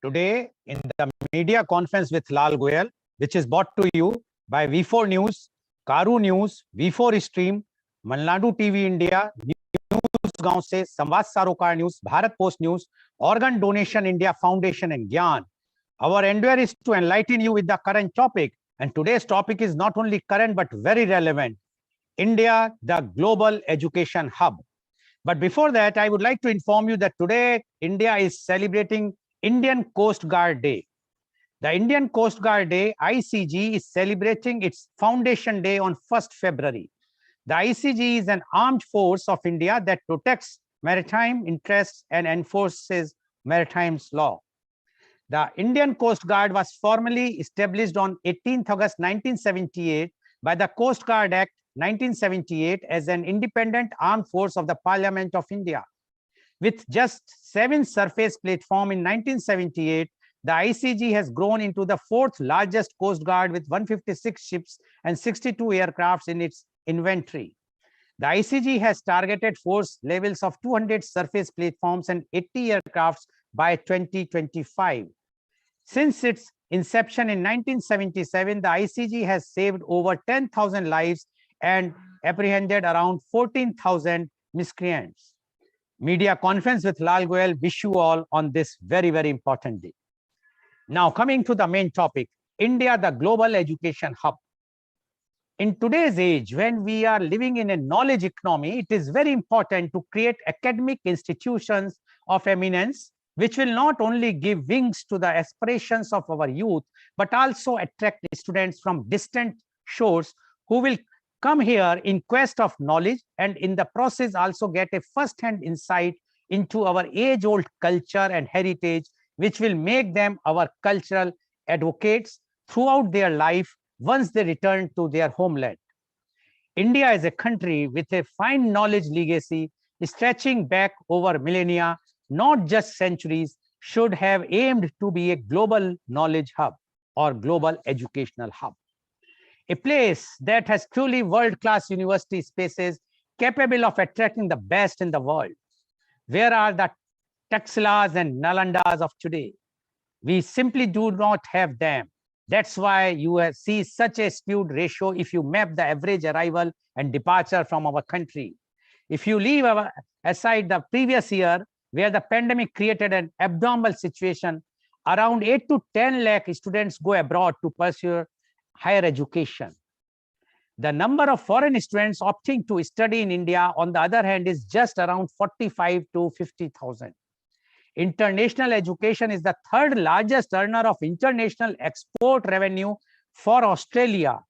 Today, in the media conference with Lal Goel, which is brought to you by V4 News, Carunews, V4 Stream, Malnadu TV India, News गांव से, संवाद सरोकार news, Bharat post news, Organ Donation India Foundation and Gyan. Our endeavor is to enlighten you with the current topic, and today's topic is not only current but very relevant. India, the global education hub. But before that, I would like to inform you that today India is celebrating Indian Coast Guard Day. The Indian Coast Guard Day, ICG, is celebrating its foundation day on 1st February. The ICG is an armed force of India that protects maritime interests and enforces maritime law. The Indian Coast Guard was formally established on 18th August 1978 by the Coast Guard Act 1978 as an independent armed force of the Parliament of India. With just 7 surface platforms in 1978, the ICG has grown into the 4th largest Coast Guard with 156 ships and 62 aircrafts in its inventory. The ICG has targeted force levels of 200 surface platforms and 80 aircrafts by 2025. Since its inception in 1977, the ICG has saved over 10,000 lives and apprehended around 14,000 miscreants. Media conference with Lal Goel wish you all on this very, very important day. Now, coming to the main topic, India, the global education hub. In today's age, when we are living in a knowledge economy, it is very important to create academic institutions of eminence, which will not only give wings to the aspirations of our youth, but also attract students from distant shores who will come here in quest of knowledge and in the process also get a first-hand insight into our age-old culture and heritage, which will make them our cultural advocates throughout their life once they return to their homeland. India is a country with a fine knowledge legacy stretching back over millennia, not just centuries, should have aimed to be a global knowledge hub or global educational hub. A place that has truly world-class university spaces capable of attracting the best in the world. Where are the Taxilas and Nalandas of today? We simply do not have them. That's why you see such a skewed ratio if you map the average arrival and departure from our country. If you leave aside the previous year, where the pandemic created an abnormal situation, around 8 to 10 lakh students go abroad to pursue higher education. The number of foreign students opting to study in India, on the other hand, is just around 45 to 50,000. International education is the 3rd largest earner of international export revenue for Australia,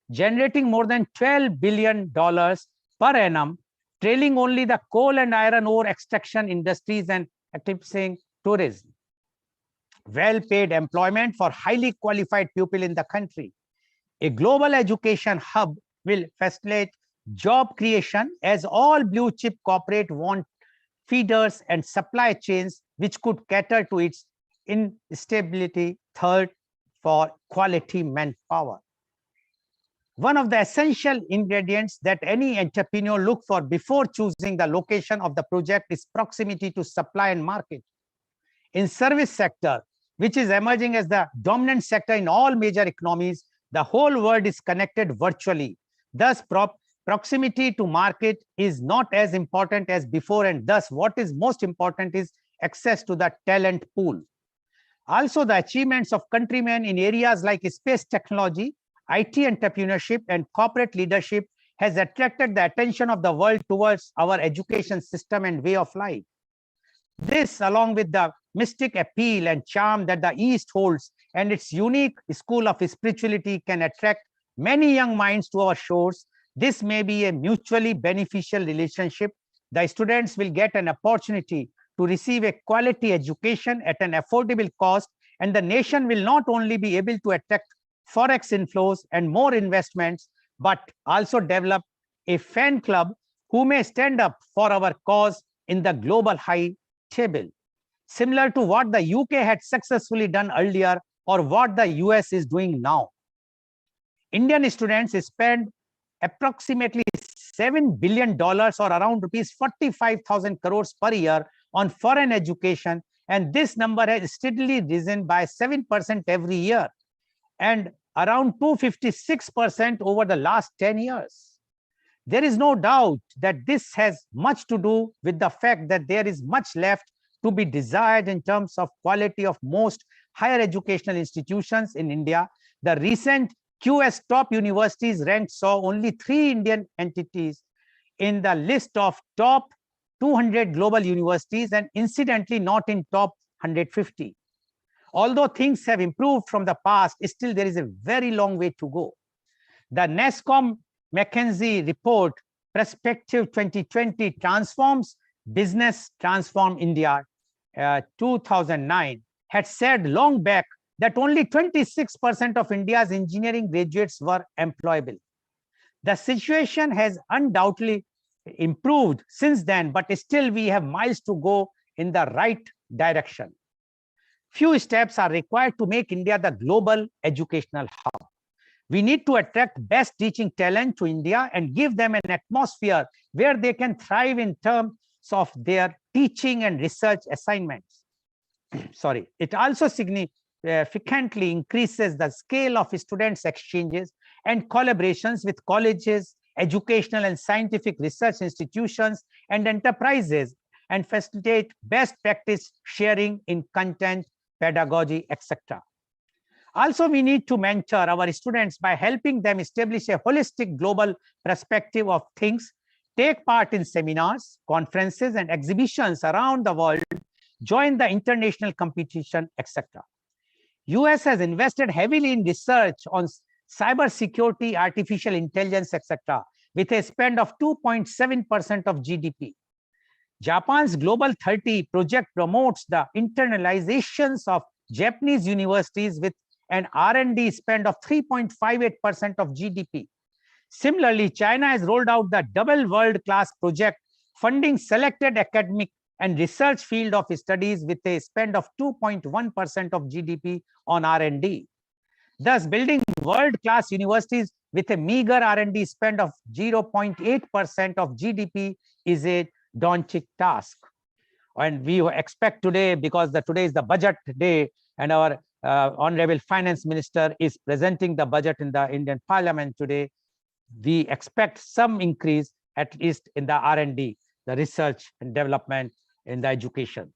generating more than $12 billion per annum, trailing only the coal and iron ore extraction industries and eclipsing tourism. Well-paid employment for highly qualified people in the country. A global education hub will facilitate job creation as all blue chip corporate want feeders and supply chains which could cater to its instability. Third, for quality manpower. One of the essential ingredients that any entrepreneur look for before choosing the location of the project is proximity to supply and market. In service sector, which is emerging as the dominant sector in all major economies, the whole world is connected virtually. Thus, proximity to market is not as important as before, and thus what is most important is access to the talent pool. Also, the achievements of countrymen in areas like space technology, IT entrepreneurship, and corporate leadership has attracted the attention of the world towards our education system and way of life. This, along with the mystic appeal and charm that the East holds and its unique school of spirituality, can attract many young minds to our shores. This may be a mutually beneficial relationship. The students will get an opportunity to receive a quality education at an affordable cost, and the nation will not only be able to attract forex inflows and more investments, but also develop a fan club who may stand up for our cause in the global high table, similar to what the UK had successfully done earlier or what the US is doing now. Indian students spend approximately $7 billion or around rupees 45,000 crores per year on foreign education, and this number has steadily risen by 7% every year and around 256% over the last 10 years. There is no doubt that this has much to do with the fact that there is much left to be desired in terms of quality of most higher educational institutions in India. The recent QS top universities rank saw only 3 Indian entities in the list of top 200 global universities, and incidentally not in top 150. Although things have improved from the past, still there is a very long way to go. The NASSCOM McKinsey report Perspective 2020 Transforms Business Transform India 2009 had said long back that only 26% of India's engineering graduates were employable. The situation has undoubtedly improved since then, but still we have miles to go in the right direction. Few steps are required to make India the global educational hub. We need to attract best teaching talent to India and give them an atmosphere where they can thrive in terms of their teaching and research assignments. Sorry, it also significantly increases the scale of students' exchanges and collaborations with colleges, educational and scientific research institutions, and enterprises, and facilitate best practice sharing in content, pedagogy, etc. Also, we need to mentor our students by helping them establish a holistic global perspective of things, take part in seminars, conferences, and exhibitions around the world, join the international competition, etc. US has invested heavily in research on cybersecurity, artificial intelligence, etc., with a spend of 2.7% of GDP. Japan's Global 30 project promotes the internalizations of Japanese universities with an R&D spend of 3.58% of GDP. Similarly, China has rolled out the Double World Class project, funding selected academic and research field of studies with a spend of 2.1% of GDP on R&D. Thus, building world-class universities with a meager R&D spend of 0.8% of GDP is a daunting task. And we expect today, because today is the budget day, and our Honorable Finance Minister is presenting the budget in the Indian Parliament today, we expect some increase, at least in the R&D, the research and development in the education.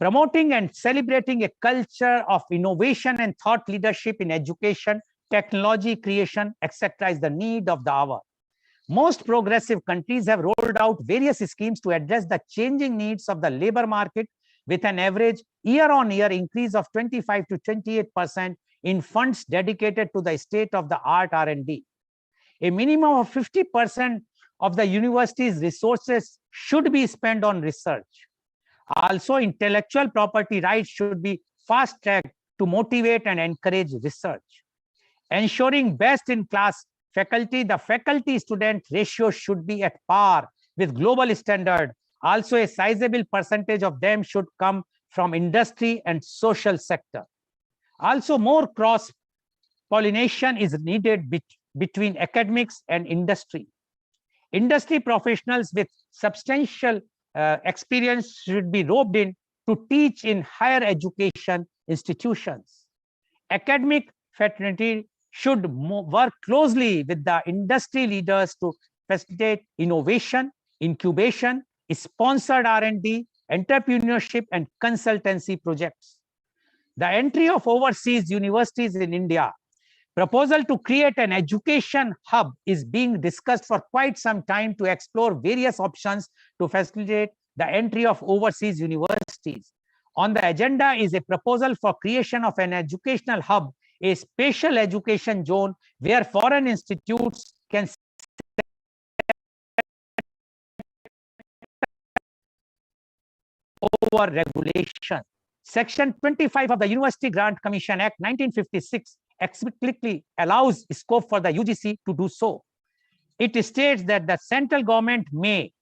Promoting and celebrating a culture of innovation and thought leadership in education, technology creation, etc. is the need of the hour. Most progressive countries have rolled out various schemes to address the changing needs of the labor market, with an average year-on-year increase of 25 to 28% in funds dedicated to the state-of-the-art R&D. A minimum of 50% of the university's resources should be spent on research. Also, intellectual property rights should be fast-tracked to motivate and encourage research. Ensuring best-in-class faculty, the faculty-student ratio should be at par with global standard. Also, a sizable percentage of them should come from industry and social sector. Also, more cross-pollination is needed between academics and industry. Industry professionals with substantial experience should be roped in to teach in higher education institutions. Academic fraternity should work closely with the industry leaders to facilitate innovation, incubation, sponsored R&D, entrepreneurship, and consultancy projects. The entry of overseas universities in India. Proposal to create an education hub is being discussed for quite some time to explore various options to facilitate the entry of overseas universities. On the agenda is a proposal for creation of an educational hub, a special education zone where foreign institutes can over regulation. Section 25 of the University Grant Commission Act 1956 explicitly allows scope for the UGC to do so. It states that the central government may,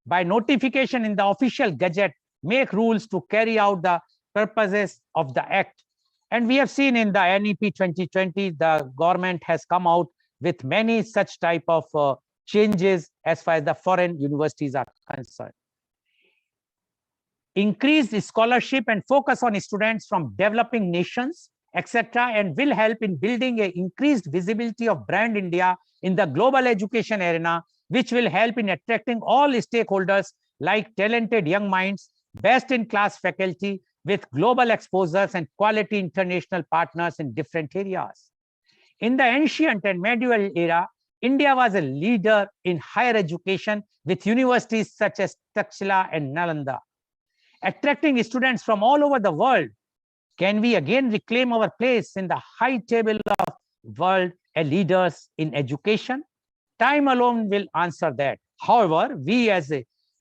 by notification in the official gazette, make rules to carry out the purposes of the act. And we have seen in the NEP 2020, the government has come out with many such type of changes as far as the foreign universities are concerned. increased scholarship and focus on students from developing nations, etc., and will help in building an increased visibility of brand India in the global education arena, which will help in attracting all stakeholders like talented young minds, best-in-class faculty with global exposures and quality international partners in different areas. In the ancient and medieval era, India was a leader in higher education with universities such as Takshila and Nalanda. Attracting students from all over the world, can we again reclaim our place in the high table of world leaders in education? Time alone will answer that. However, we as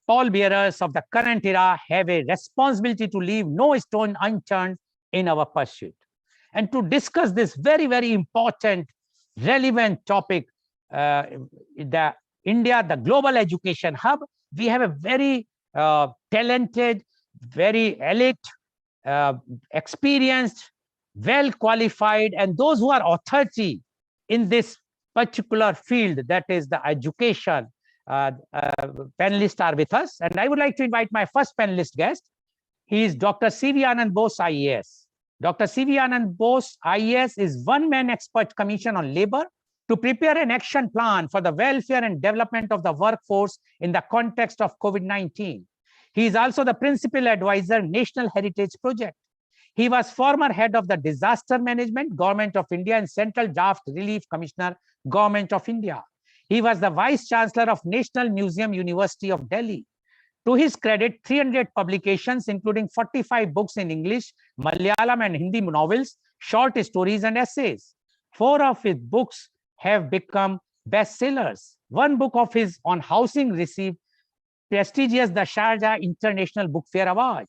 pallbearers of the current era have a responsibility to leave no stone unturned in our pursuit. And to discuss this very, very important, relevant topic, the India, the global education hub, we have a very talented, very elite, experienced, well qualified, and those who are authority in this particular field, that is the education. Panelists are with us, and I would like to invite my first panelist guest. He is Dr. C.V. Anand Bose, IAS. Dr. C.V. Anand Bose, IAS, is one-man expert commission on labor to prepare an action plan for the welfare and development of the workforce in the context of COVID-19. He is also the principal advisor, National Heritage Project. He was former head of the Disaster Management, Government of India, and Central Draft Relief Commissioner, Government of India. He was the Vice Chancellor of National Museum, University of Delhi. To his credit, 300 publications, including 45 books in English, Malayalam, and Hindi novels, short stories, and essays. 4 of his books have become bestsellers. One book of his on housing received prestigious the Sharjah International Book Fair Award.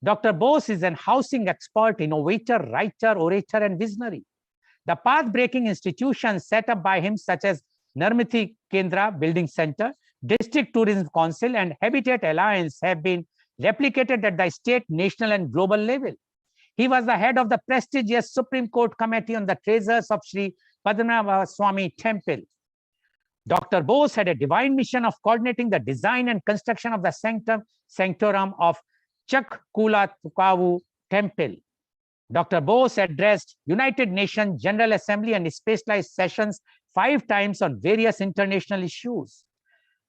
Dr. Bose is an housing expert, innovator, writer, orator, and visionary. The path-breaking institutions set up by him, such as Narmati Kendra Building Center, District Tourism Council, and Habitat Alliance, have been replicated at the state, national, and global level. He was the head of the prestigious Supreme Court Committee on the Treasures of Sri Padmanabha Swami Temple. Dr. Bose had a divine mission of coordinating the design and construction of the sanctorum of 𝐂𝐀𝐑𝐔 Temple. Dr. Bose addressed United Nations General Assembly and specialized sessions 5 times on various international issues.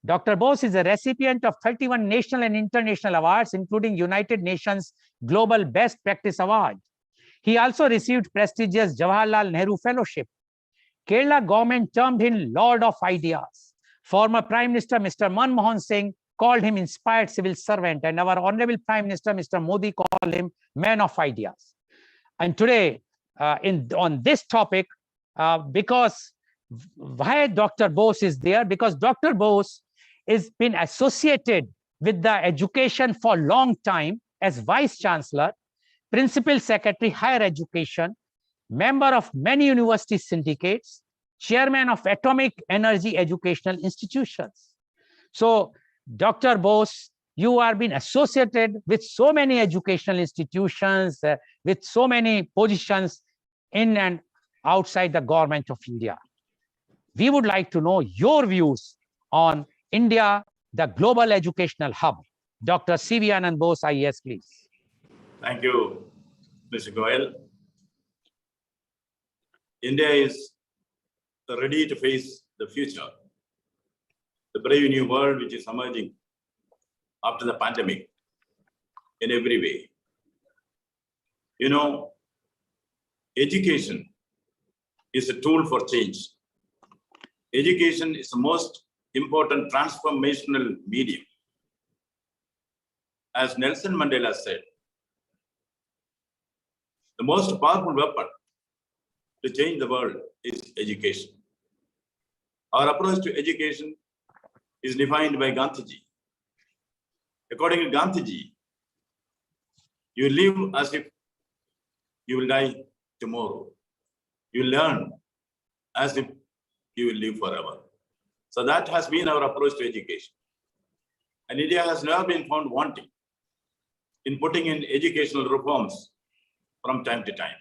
Dr. Bose is a recipient of 31 national and international awards, including United Nations Global Best Practice Award. He also received prestigious Jawaharlal Nehru Fellowship. Kerala government termed him Lord of Ideas. Former Prime Minister Mr. Manmohan Singh called him inspired civil servant, and our Honorable Prime Minister Mr. Modi called him Man of Ideas. And today, on this topic, because why Dr. Bose is there? Because Dr. Bose has been associated with the education for a long time as Vice Chancellor, Principal Secretary, Higher Education, member of many university syndicates, Chairman of Atomic Energy Educational Institutions. So, Dr. Bose, you are being associated with so many educational institutions, with so many positions in and outside the government of India. We would like to know your views on India, the global educational hub. Dr. C.V. Anand Bose, IAS, please. Thank you, Mr. Goel. India is ready to face the future, the brave new world which is emerging after the pandemic in every way. You know, education is a tool for change. Education is the most important transformational medium. As Nelson Mandela said, the most powerful weapon to change the world is education. Our approach to education is defined by Gandhiji. According to Gandhiji, you live as if you will die tomorrow. You learn as if you will live forever. So that has been our approach to education. And India has never been found wanting in putting in educational reforms from time to time.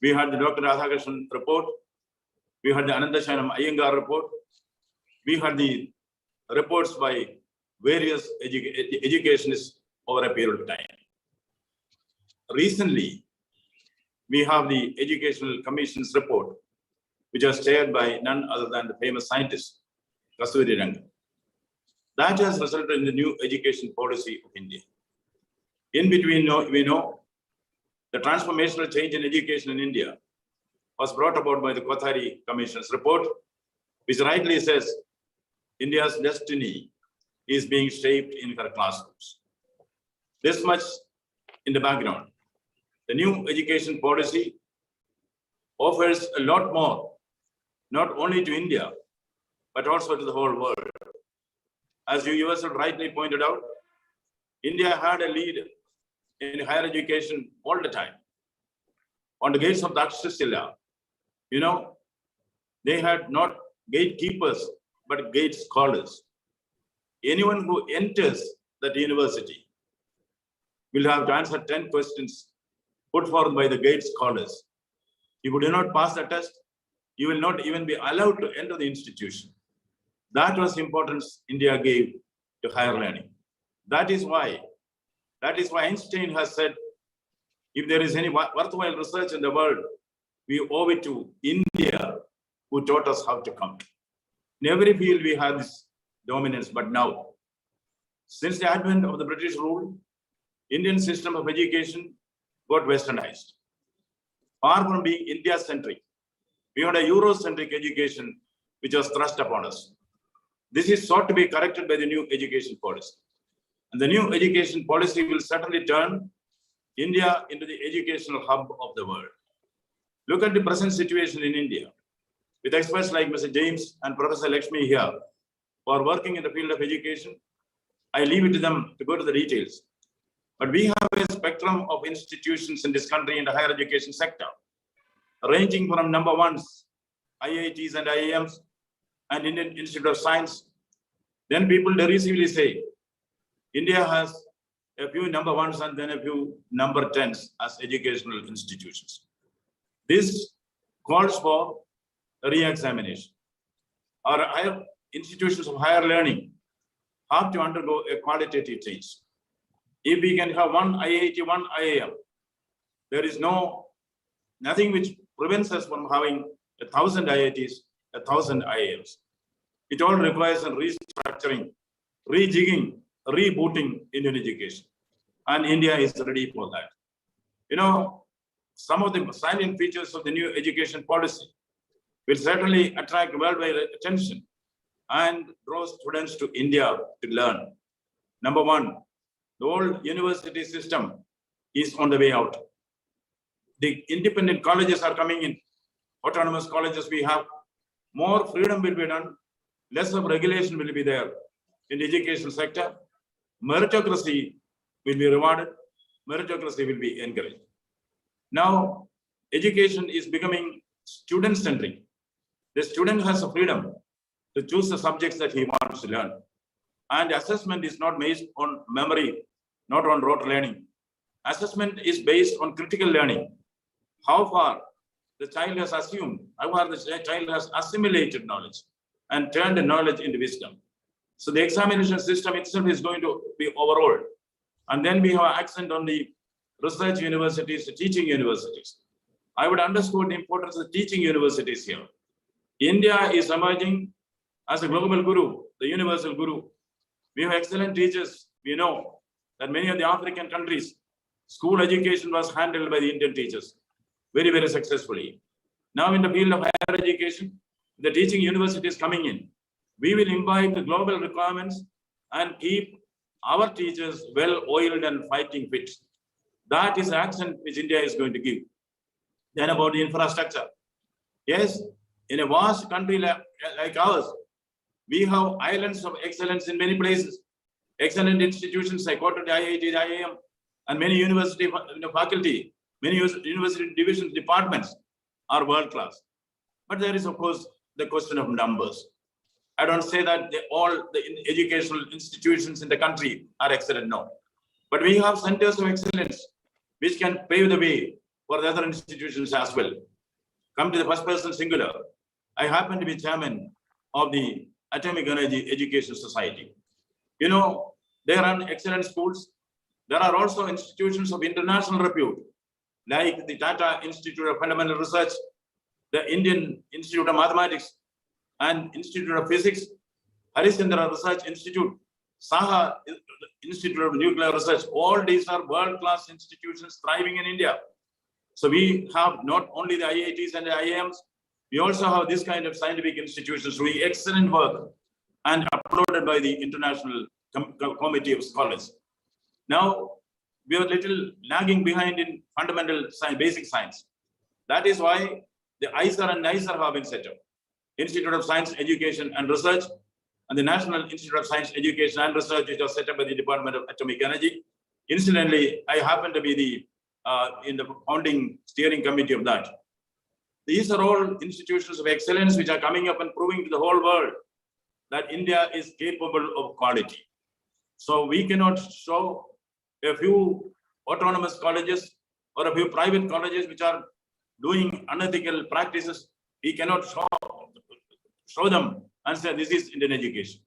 We had the Dr. Radhakrishnan report. We had the Anandashanam Iyengar report. We had the reports by various educationists over a period of time. Recently, we have the Educational Commission's report, which was chaired by none other than the famous scientist, 𝐂𝐀𝐑𝐔 𝐍𝐄𝐖𝐒. That has resulted in the new education policy of India. In between, we know the transformational change in education in India was brought about by the 𝐂𝐀𝐑𝐔 Commission's report, which rightly says India's destiny is being shaped in her classrooms. This much in the background. The new education policy offers a lot more, not only to India, but also to the whole world. As you yourself rightly pointed out, India had a lead in higher education all the time. On the gates of the 𝐂𝐀𝐑𝐔 𝐍𝐄𝐖𝐒, they had not gatekeepers, but gate scholars. Anyone who enters that university will have to answer 10 questions put forth by the gate scholars. If you do not pass the test, you will not even be allowed to enter the institution. That was importance India gave to higher learning. That is why Einstein has said, if there is any worthwhile research in the world, we owe it to India, who taught us how to count. In every field we have this dominance, but now, since the advent of the British rule, Indian system of education got westernized. Far from being India-centric, we had a Euro-centric education which was thrust upon us. This is sought to be corrected by the new education policy. And the new education policy will certainly turn India into the educational hub of the world. Look at the present situation in India. With experts like Mr. James and Professor Lakshmi here, who are working in the field of education, I leave it to them to go to the details. But we have a spectrum of institutions in this country in the higher education sector, ranging from number ones, IITs and IIMs, and Indian Institute of Science. Then people derisively say, India has a few number ones and then a few number 10s as educational institutions. This calls for a re-examination. Our higher institutions of higher learning have to undergo a qualitative change. If we can have one IIT, one IIM, there is nothing which prevents us from having 1,000 IITs, 1,000 IIMs. It all requires a restructuring, rejigging, rebooting Indian education. And India is ready for that. You know, some of the salient features of the new education policy will certainly attract worldwide attention and draw students to India to learn. Number one, the whole university system is on the way out. The independent colleges are coming in. Autonomous colleges we have. More freedom will be done. Less of regulation will be there in the education sector. Meritocracy will be rewarded. Meritocracy will be encouraged. Now, education is becoming student-centric. The student has a freedom to choose the subjects that he wants to learn. And assessment is not based on memory, not on rote learning. Assessment is based on critical learning. How far the child has assumed, how far the child has assimilated knowledge and turned the knowledge into wisdom. So the examination system itself is going to be overhauled. And then we have accent on the research universities, the teaching universities. I would underscore the importance of the teaching universities here. India is emerging as a global guru, the universal guru. We have excellent teachers. We know that many of the African countries, school education was handled by the Indian teachers very, very successfully. Now in the field of higher education, the teaching universities coming in, we will imbibe the global requirements and keep our teachers well-oiled and fighting fit. That is the accent which India is going to give. Then about the infrastructure. Yes, in a vast country like ours, we have islands of excellence in many places. Excellent institutions, I quoted the IIT, IIM, and many university faculty, many university divisions, departments are world-class. But there is, of course, the question of numbers. I don't say that all the educational institutions in the country are excellent, no. But we have centers of excellence which can pave the way for the other institutions as well. Come to the first person singular. I happen to be chairman of the Atomic Energy Education Society. You know, they run excellent schools. There are also institutions of international repute, like the Tata Institute of Fundamental Research, the Indian Institute of Mathematics and Institute of Physics, Harishchandra Research Institute, Saha Institute of Nuclear Research. All these are world-class institutions thriving in India. So we have not only the IITs and the IIMs, we also have this kind of scientific institutions doing excellent work and applauded by the International Committee of Scholars. Now, we are a little lagging behind in fundamental science, basic science. That is why the ISER and NISER have been set up. Institute of Science, Education and Research, and the National Institute of Science, Education and Research, which was set up by the Department of Atomic Energy. Incidentally, I happen to be in the founding steering committee of that. These are all institutions of excellence which are coming up and proving to the whole world that India is capable of quality. So we cannot show a few autonomous colleges or a few private colleges which are doing unethical practices. We cannot show them and say this is Indian education.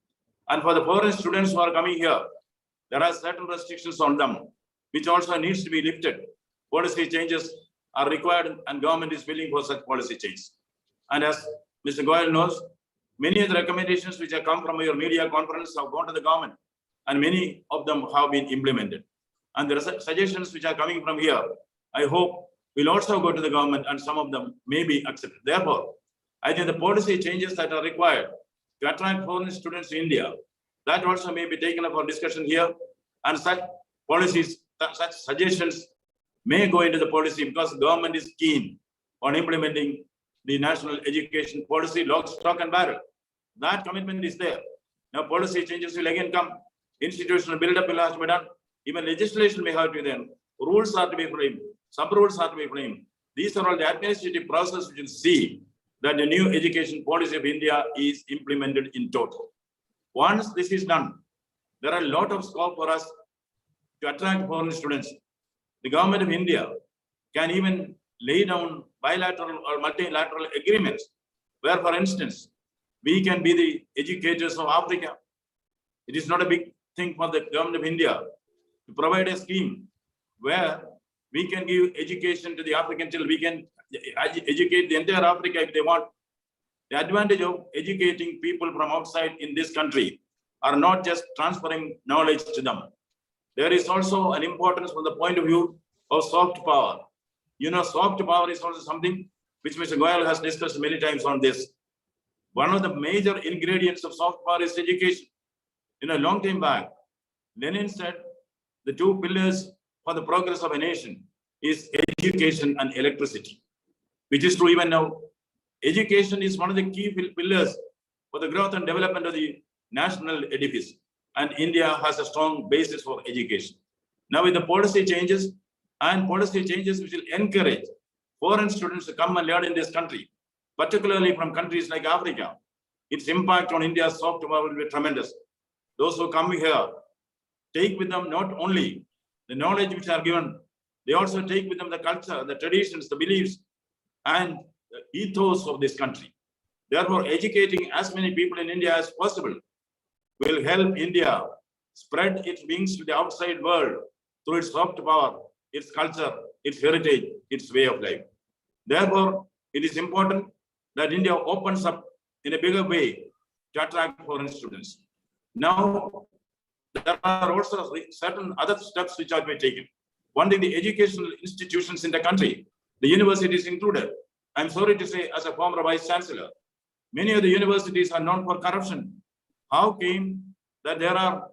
And for the foreign students who are coming here, there are certain restrictions on them, which also needs to be lifted. Policy changes are required and government is willing for such policy change. And as Mr. Goel knows, many of the recommendations which have come from your media conference have gone to the government and many of them have been implemented. And the suggestions which are coming from here, I hope will also go to the government and some of them may be accepted. Therefore, I think the policy changes that are required to attract foreign students to India, that also may be taken up for discussion here, and such policies, such suggestions may go into the policy because the government is keen on implementing the national education policy, lock, stock and barrel. That commitment is there. Now policy changes will again come, institutional build-up will have to be done, even legislation may have to be done, rules are to be framed, sub-rules are to be framed. These are all the administrative process which will see that the new education policy of India is implemented in total. Once this is done, there are a lot of scope for us to attract foreign students. The government of India can even lay down bilateral or multilateral agreements where, for instance, we can be the educators of Africa. It is not a big thing for the government of India to provide a scheme where we can give education to the African children. We can educate the entire Africa if they want. The advantage of educating people from outside in this country are not just transferring knowledge to them. There is also an importance from the point of view of soft power. You know, soft power is also something which Mr. Goel has discussed many times on this. One of the major ingredients of soft power is education. You know, a long time back, Lenin said the two pillars for the progress of a nation is education and electricity, which is true even now. Education is one of the key pillars for the growth and development of the national edifice. And India has a strong basis for education. Now with the policy changes which will encourage foreign students to come and learn in this country, particularly from countries like Africa, its impact on India's soft power will be tremendous. Those who come here take with them not only the knowledge which are given, they also take with them the culture, the traditions, the beliefs, and the ethos of this country. Therefore, educating as many people in India as possible will help India spread its wings to the outside world through its soft power, its culture, its heritage, its way of life. Therefore, it is important that India opens up in a bigger way to attract foreign students. Now, there are also certain other steps which are to be taken. One thing, the educational institutions in the country, the universities included. I'm sorry to say, as a former vice chancellor, many of the universities are known for corruption. How came that there are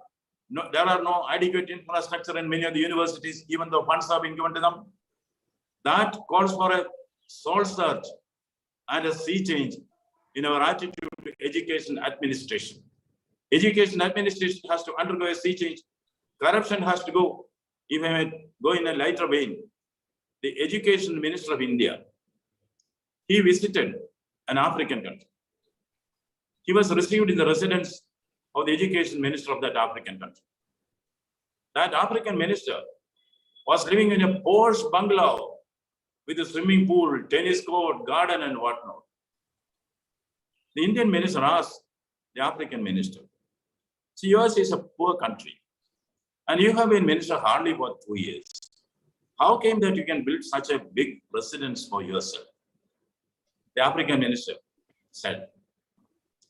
no adequate infrastructure in many of the universities, even though funds have been given to them? That calls for a soul search and a sea change in our attitude to education administration. Education administration has to undergo a sea change. Corruption has to go, if I may go in a lighter vein. The education minister of India, he visited an African country. He was received in the residence of the education minister of that African country. That African minister was living in a posh bungalow with a swimming pool, tennis court, garden, and whatnot. The Indian minister asked the African minister, "See, yours is a poor country. And you have been minister hardly for 2 years. How came that you can build such a big residence for yourself? The African minister said,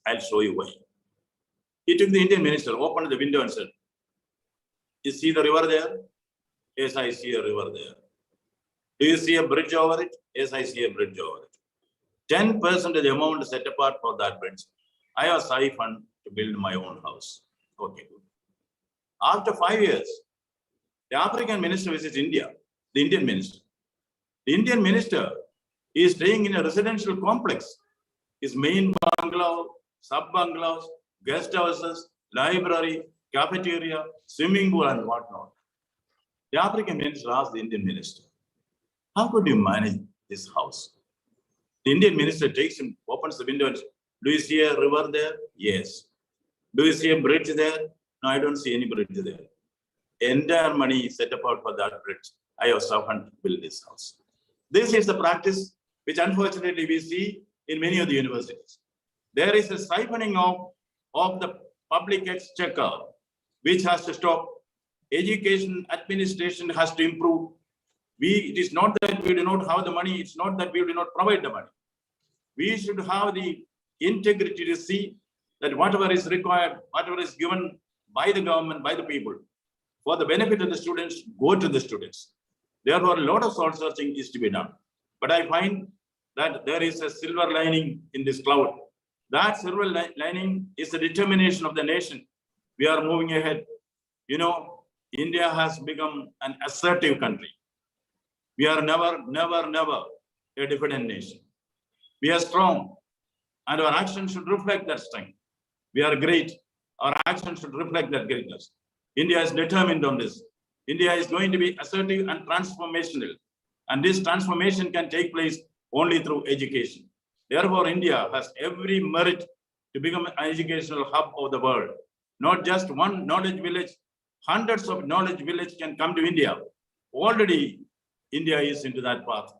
I'll show you why. He took the Indian minister, opened the window and said, you see the river there? Yes, I see a river there. Do you see a bridge over it? Yes, I see a bridge over it. 10% of the amount set apart for that bridge. I have siphoned to build my own house. Okay, good. After 5 years, the African minister visits India, the Indian minister. The Indian minister is staying in a residential complex. His main bungalow, sub-bungalows, guest houses, library, cafeteria, swimming pool, and whatnot. The African minister asked the Indian minister, how could you manage this house? The Indian minister takes him, opens the window and says, do you see a river there? Yes. Do you see a bridge there? No, I don't see any bridge there. Entire money is set apart for that bridge. I have suffered to build this house. This is the practice which unfortunately we see in many of the universities. There is a siphoning of the public exchequer, which has to stop. Education administration has to improve. It is not that we do not have the money. It's not that we do not provide the money. We should have the integrity to see that whatever is required, whatever is given by the government, by the people, for the benefit of the students, go to the students. Therefore, a lot of soul searching is to be done. But I find that there is a silver lining in this cloud. That silver lining is the determination of the nation. We are moving ahead. You know, India has become an assertive country. We are never a diffident nation. We are strong, and our actions should reflect that strength. We are great. Our actions should reflect that greatness. India is determined on this. India is going to be assertive and transformational. And this transformation can take place only through education. Therefore, India has every merit to become an educational hub of the world. Not just one knowledge village, hundreds of knowledge villages can come to India. Already, India is into that path.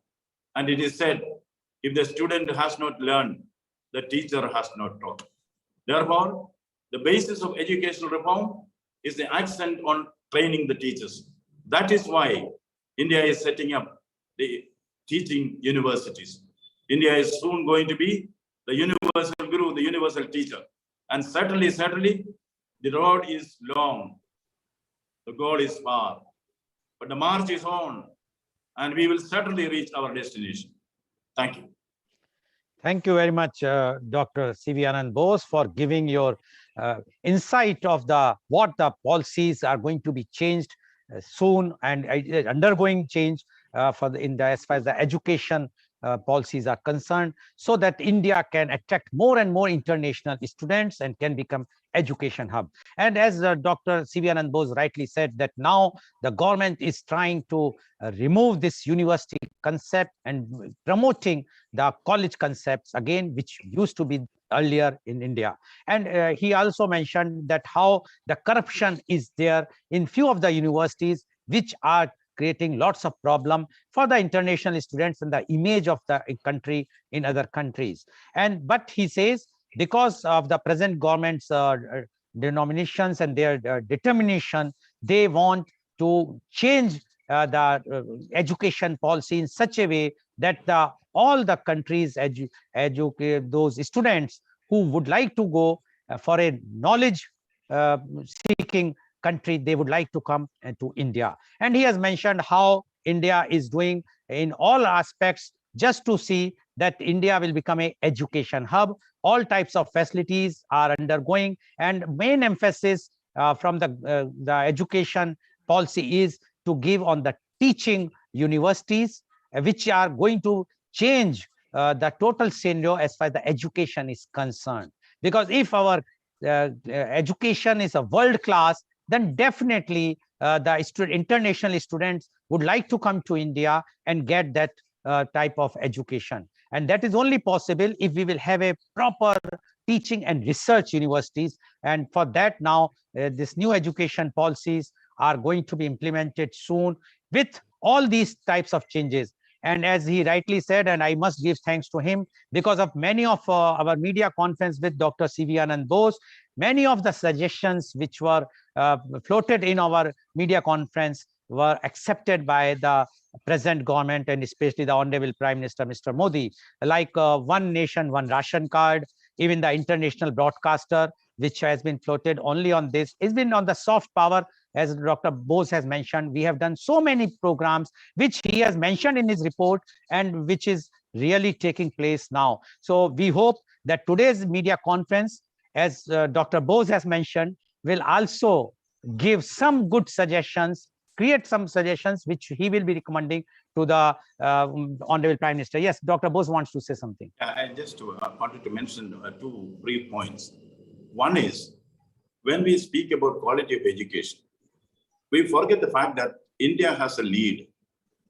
And it is said, if the student has not learned, the teacher has not taught. Therefore, the basis of educational reform is the accent on training the teachers. That is why India is setting up the teaching universities. India is soon going to be the universal guru, the universal teacher. And certainly, the road is long. The goal is far. But the march is on, and we will certainly reach our destination. Thank you. Thank you very much, Dr. C.V. Anand Bose, for giving your insight of what the policies are going to be changed soon and undergoing change as far as the education policies are concerned, so that India can attract more and more international students and can become education hub. And as Dr. C.V. Anand Bose rightly said, that now the government is trying to remove this university concept and promoting the college concepts again, which used to be earlier in India. And he also mentioned that how the corruption is there in few of the universities, which are creating lots of problem for the international students and the image of the country in other countries. But he says, because of the present government's denominations and their determination, they want to change the education policy in such a way that all the countries educate those students who would like to go for a knowledge seeking country, they would like to come to India. And he has mentioned how India is doing in all aspects just to see that India will become an education hub. All types of facilities are undergoing, and main emphasis from the education policy is to give on the teaching universities, which are going to change the total scenario as far as the education is concerned. Because if our education is a world class, then definitely the international students would like to come to India and get that type of education. And that is only possible if we will have a proper teaching and research universities. And for that now, this new education policies are going to be implemented soon with all these types of changes. And as he rightly said, and I must give thanks to him, because of many of our media conference with Dr. C.V. Anand Bose, many of the suggestions which were floated in our media conference were accepted by the present government and especially the Honorable Prime Minister, Mr. Modi, like one nation, one ration card, even the international broadcaster, which has been floated only on this, has been on the soft power. As Dr. Bose has mentioned, we have done so many programs, which he has mentioned in his report and which is really taking place now. So we hope that today's media conference, as Dr. Bose has mentioned, will also give some good suggestions, create some suggestions which he will be recommending to the Honorable Prime Minister. Yes, Dr. Bose wants to say something. I just wanted to mention two brief points. One is, when we speak about quality of education, we forget the fact that India has a lead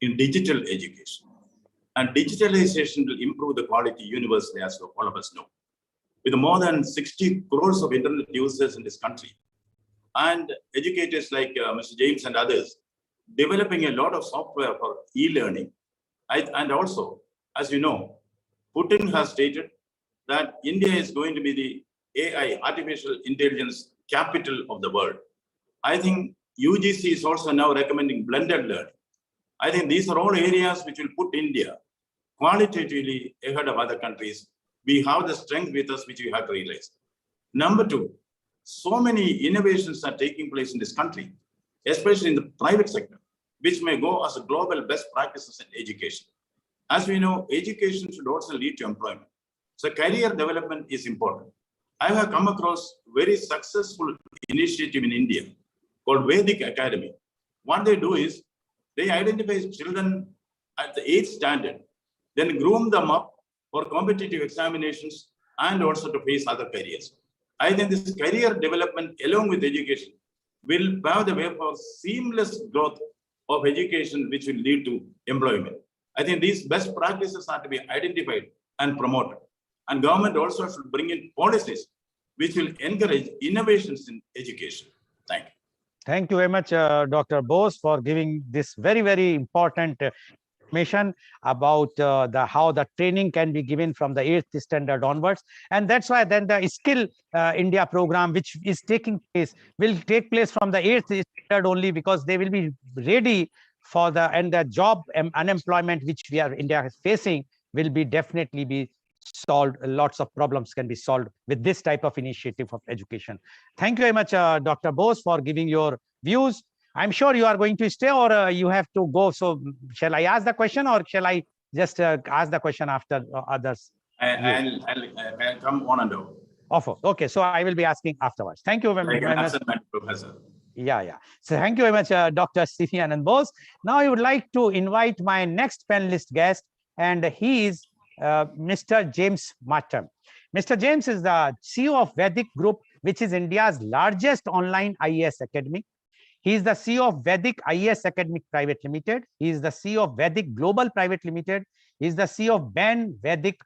in digital education. And digitalization will improve the quality universally, as all of us know. With more than 60 crores of internet users in this country, and educators like Mr. James and others developing a lot of software for e-learning. And also, as you know, Putin has stated that India is going to be the AI, artificial intelligence capital of the world. I think UGC is also now recommending blended learning. I think these are all areas which will put India qualitatively ahead of other countries. We have the strength with us, which we have to realize. Number two, so many innovations are taking place in this country, especially in the private sector, which may go as a global best practices in education. As we know, education should also lead to employment. So career development is important. I have come across very successful initiative in India called Vedic Academy. What they do is they identify children at the 8th standard, then groom them up for competitive examinations and also to face other careers. I think this career development along with education will pave the way for seamless growth of education, which will lead to employment. I think these best practices are to be identified and promoted. And government also should bring in policies which will encourage innovations in education. Thank you. Thank you very much, Dr. Bose, for giving this very, very important information about how the training can be given from the 8th standard onwards. And that's why then the Skill India program, which is taking place, will take place from the 8th standard only, because they will be ready for the job unemployment which India is facing will be definitely be solved. Lots of problems can be solved with this type of initiative of education. Thank you very much, Dr. Bose, for giving your views. I'm sure you are going to stay, or you have to go. So shall I ask the question, or shall I just ask the question after others? I'll come on and over. Okay, so I will be asking afterwards. Thank you very much. Professor. Yeah. So thank you very much, Dr. C.V. Anand Bose. Now I would like to invite my next panelist guest, and he is Mr. James Martin. Mr. James is the CEO of Vedic Group, which is India's largest online IAS academy. He is the CEO of Vedic IAS Academic Private Limited. He is the CEO of Vedic Global Private Limited. He is the CEO of Ben Vedic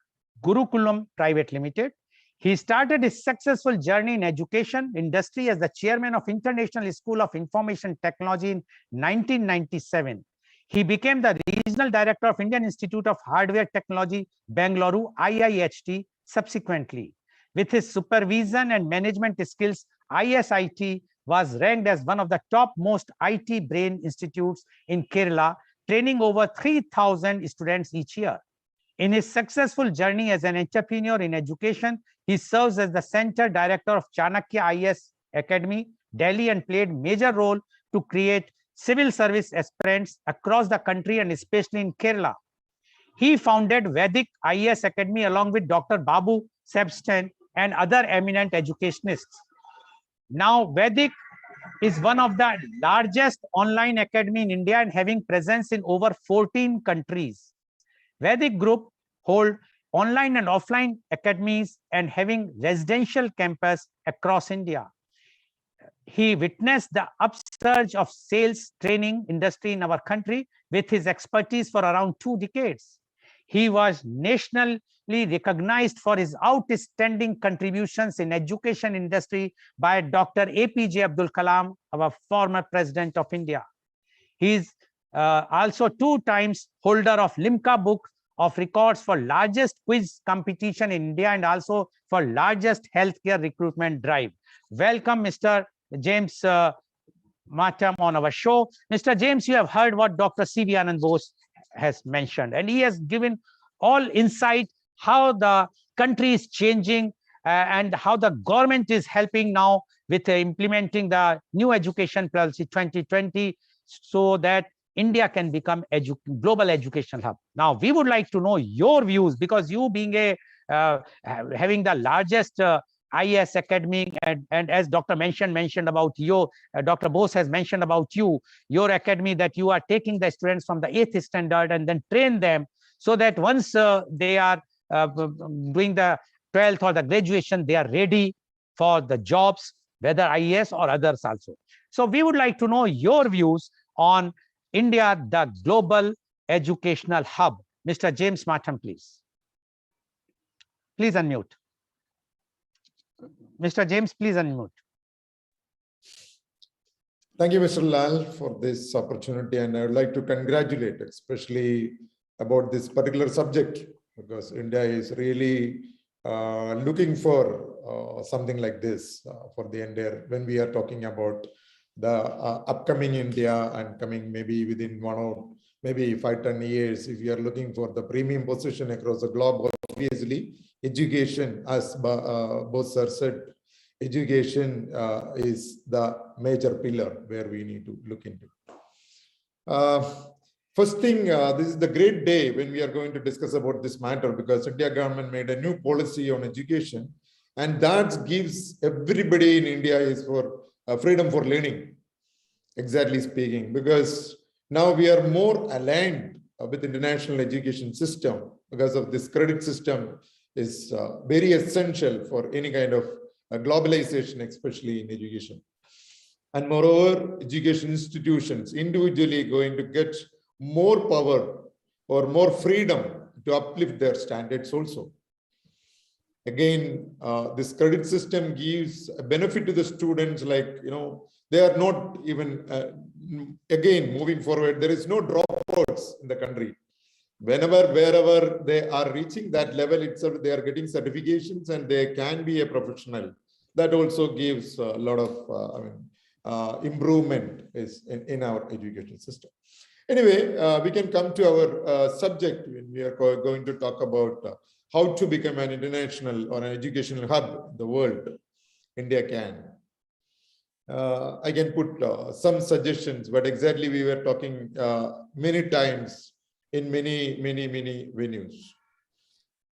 Gurukulam Private Limited. He started his successful journey in education industry as the chairman of International School of Information Technology in 1997. He became the regional director of Indian Institute of Hardware Technology, Bengaluru, IIHT, subsequently. With his supervision and management skills, ISIT was ranked as one of the top most IT brain institutes in Kerala, training over 3,000 students each year. In his successful journey as an entrepreneur in education, he serves as the center director of Chanakya IAS Academy, Delhi, and played major role to create civil service aspirants across the country and especially in Kerala. He founded Vedic IAS Academy along with Dr. Babu Sebsten and other eminent educationists. Now, Vedic is one of the largest online academy in India and having presence in over 14 countries. Vedic Group hold online and offline academies and having residential campus across India. He witnessed the upsurge of sales training industry in our country with his expertise for around 2 decades. He was nationally recognized for his outstanding contributions in education industry by Dr. APJ Abdul Kalam, our former president of India. He is also 2 times holder of Limca Book of Records for largest quiz competition in India and also for largest healthcare recruitment drive. Welcome, Mr. James Matam on our show. Mr. James, you have heard what Dr. C.V. Anand Bose has mentioned, and he has given all insight how the country is changing and how the government is helping now with implementing the new education policy 2020 so that India can become global educational hub. Now, we would like to know your views, because you being a having the largest IAS academy, and as Dr. mentioned about you, Dr. Bose has mentioned about you, your academy, that you are taking the students from the 8th standard and then train them so that once they are doing the 12th or the graduation, they are ready for the jobs, whether IAS or others also. So we would like to know your views on India, the global educational hub. Mr. James Martin, please. Please unmute. Mr. James, please unmute. Thank you, Mr. Lal, for this opportunity. And I would like to congratulate, especially about this particular subject, because India is really looking for something like this for the entire, when we are talking about the upcoming India and coming maybe within 1 or maybe 5-10 years, if you are looking for the premium position across the globe, obviously education, as both sir said, education is the major pillar where we need to look into. First thing, this is the great day when we are going to discuss about this matter, because India government made a new policy on education, and that gives everybody in India is for freedom for learning, exactly speaking, because now we are more aligned with international education system, because of this credit system is very essential for any kind of globalization, especially in education. And moreover, education institutions individually going to get more power or more freedom to uplift their standards also. Again, this credit system gives a benefit to the students, like, you know, they are not even, again, moving forward, there is no dropouts in the country. Whenever, wherever they are reaching that level itself, they are getting certifications and they can be a professional. That also gives a lot of improvement is in our education system. Anyway, we can come to our subject when we are going to talk about how to become an international or an educational hub in the world. India can. I can put some suggestions, but exactly we were talking many times in many venues.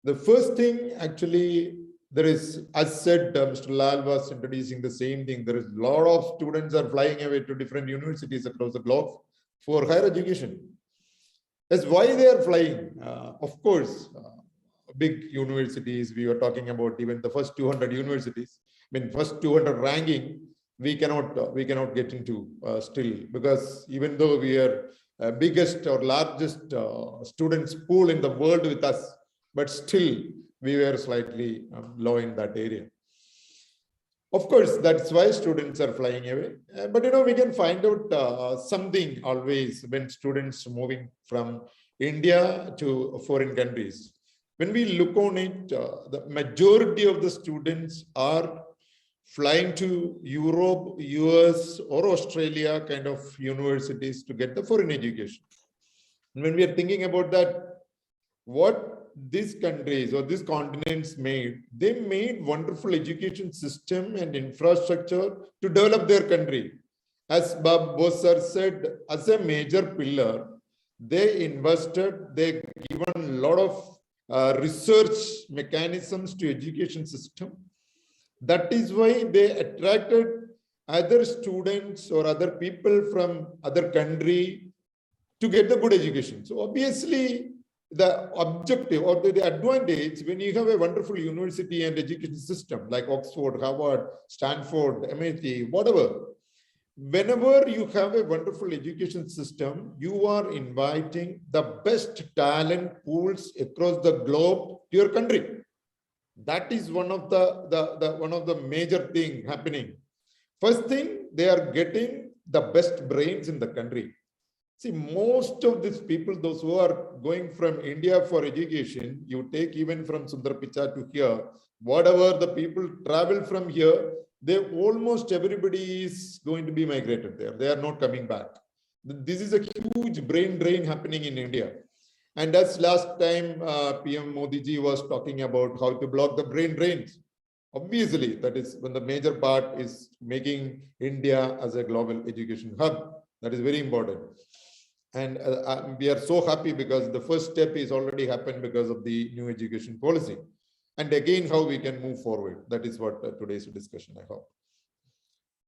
The first thing, actually, there is, as said, Mr. Lal was introducing the same thing. There is a lot of students are flying away to different universities across the globe for higher education. That's why they are flying. Of course, big universities, we were talking about even the first 200 universities. I mean, first 200 ranking, we cannot get into still, because even though we are biggest or largest students pool in the world with us, but still we were slightly low in that area. Of course, that's why students are flying away. But, you know, we can find out something always when students moving from India to foreign countries. When we look on it, the majority of the students are flying to Europe, US, or Australia kind of universities to get the foreign education. And when we are thinking about that, what these countries or these continents made, they made wonderful education system and infrastructure to develop their country. As Bob Bosser said, as a major pillar, they invested, they given a lot of research mechanisms to education system. That is why they attracted other students or other people from other country to get the good education. So obviously, the objective or the advantage when you have a wonderful university and education system like Oxford, Harvard, Stanford, MIT, whatever, whenever you have a wonderful education system, you are inviting the best talent pools across the globe to your country. That is one of the major thing happening. First thing, they are getting the best brains in the country. See, most of these people, those who are going from India for education, you take even from Sundar Pichai to here, whatever the people travel from here, almost everybody is going to be migrated there. They are not coming back. This is a huge brain drain happening in India. And as last time PM Modi ji was talking about how to block the brain drains. Obviously, that is when the major part is making India as a global education hub. That is very important. And we are so happy because the first step is already happened because of the new education policy. And again, how we can move forward. That is what today's discussion, I hope.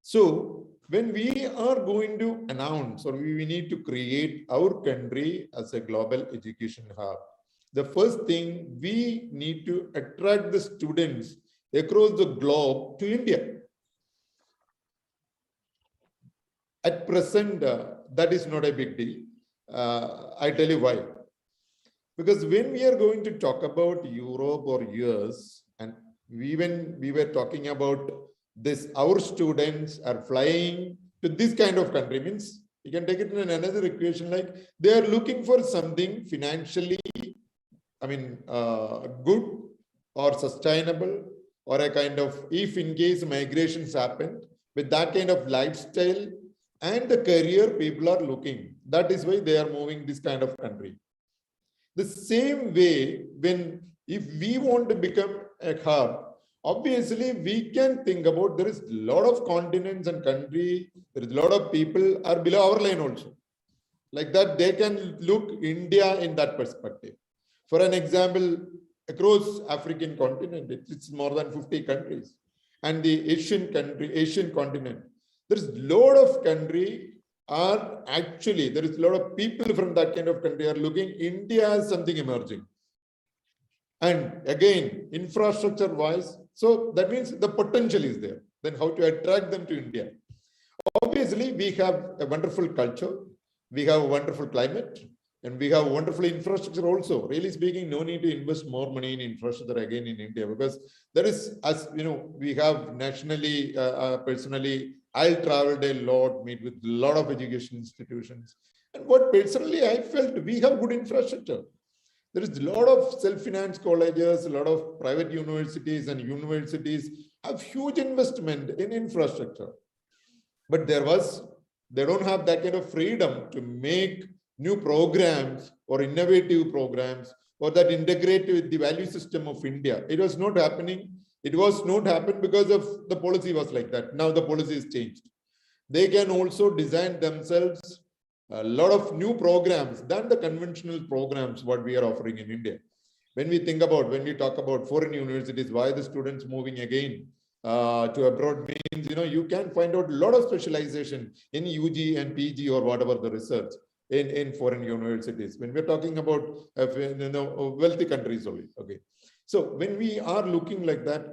So when we are going to announce, or we need to create our country as a global education hub, the first thing, we need to attract the students across the globe to India. At present, that is not a big deal. I tell you why. Because when we are going to talk about Europe or US, and when we were talking about this, our students are flying to this kind of country, means you can take it in another equation, like they are looking for something financially, good or sustainable, or a kind of, if in case migrations happen, with that kind of lifestyle and the career people are looking. That is why they are moving this kind of country. The same way, if we want to become a hub, obviously we can think about, there is a lot of continents and country, there is a lot of people are below our line also. Like that, they can look India in that perspective. For an example, across African continent, it's more than 50 countries. And the Asian continent, there is a lot of country are actually, there is a lot of people from that kind of country are looking India as something emerging. And again, infrastructure wise, so that means the potential is there. Then how to attract them to India? Obviously, we have a wonderful culture, we have a wonderful climate, and we have wonderful infrastructure also. Really speaking, no need to invest more money in infrastructure again in India, because there is, as you know, we have nationally, personally, I traveled a lot, meet with a lot of education institutions. And what personally I felt, we have good infrastructure. There is a lot of self-finance colleges, a lot of private universities, and universities have huge investment in infrastructure. But they don't have that kind of freedom to make new programs or innovative programs, or that integrate with the value system of India. It was not happening. It was not happened because of the policy was like that. Now the policy is changed. They can also design themselves a lot of new programs than the conventional programs what we are offering in India. When we talk about foreign universities, why the students moving again to abroad means, you can find out a lot of specialization in UG and PG or whatever the research in foreign universities. When we're talking about wealthy countries only. Okay. So when we are looking like that,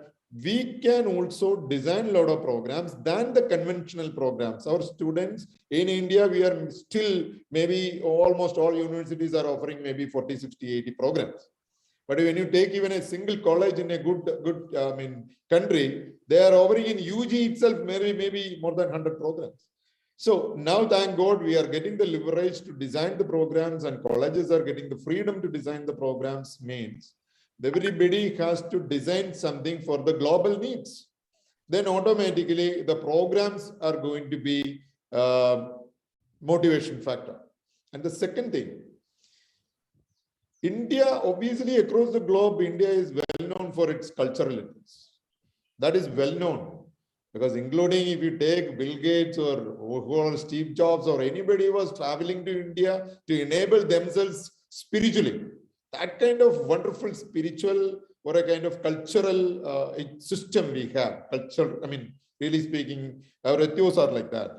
we can also design a lot of programs than the conventional programs. Our students in India, we are still, maybe almost all universities are offering maybe 40, 60, 80 programs. But when you take even a single college in a good country, they are offering in UG itself maybe more than 100 programs. So now, thank God, we are getting the leverage to design the programs, and colleges are getting the freedom to design the programs. Means everybody has to design something for the global needs. Then automatically the programs are going to be motivation factor. And the second thing, India, obviously across the globe, India is well known for its cultural elements. That is well known. Because including if you take Bill Gates or Steve Jobs or anybody was traveling to India to enable themselves spiritually, that kind of wonderful spiritual or a kind of cultural system we have. Culture, really speaking, our ethos are like that.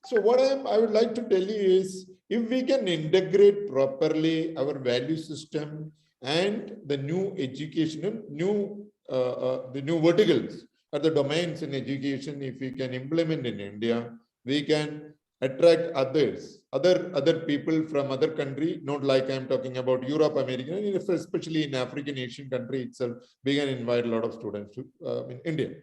So what I would like to tell you is, if we can integrate properly our value system and the new education, the new verticals, or the domains in education, if we can implement in India, we can attract other people from other country, not like I'm talking about Europe, America, especially in African, Asian country itself, we can invite a lot of students to in India.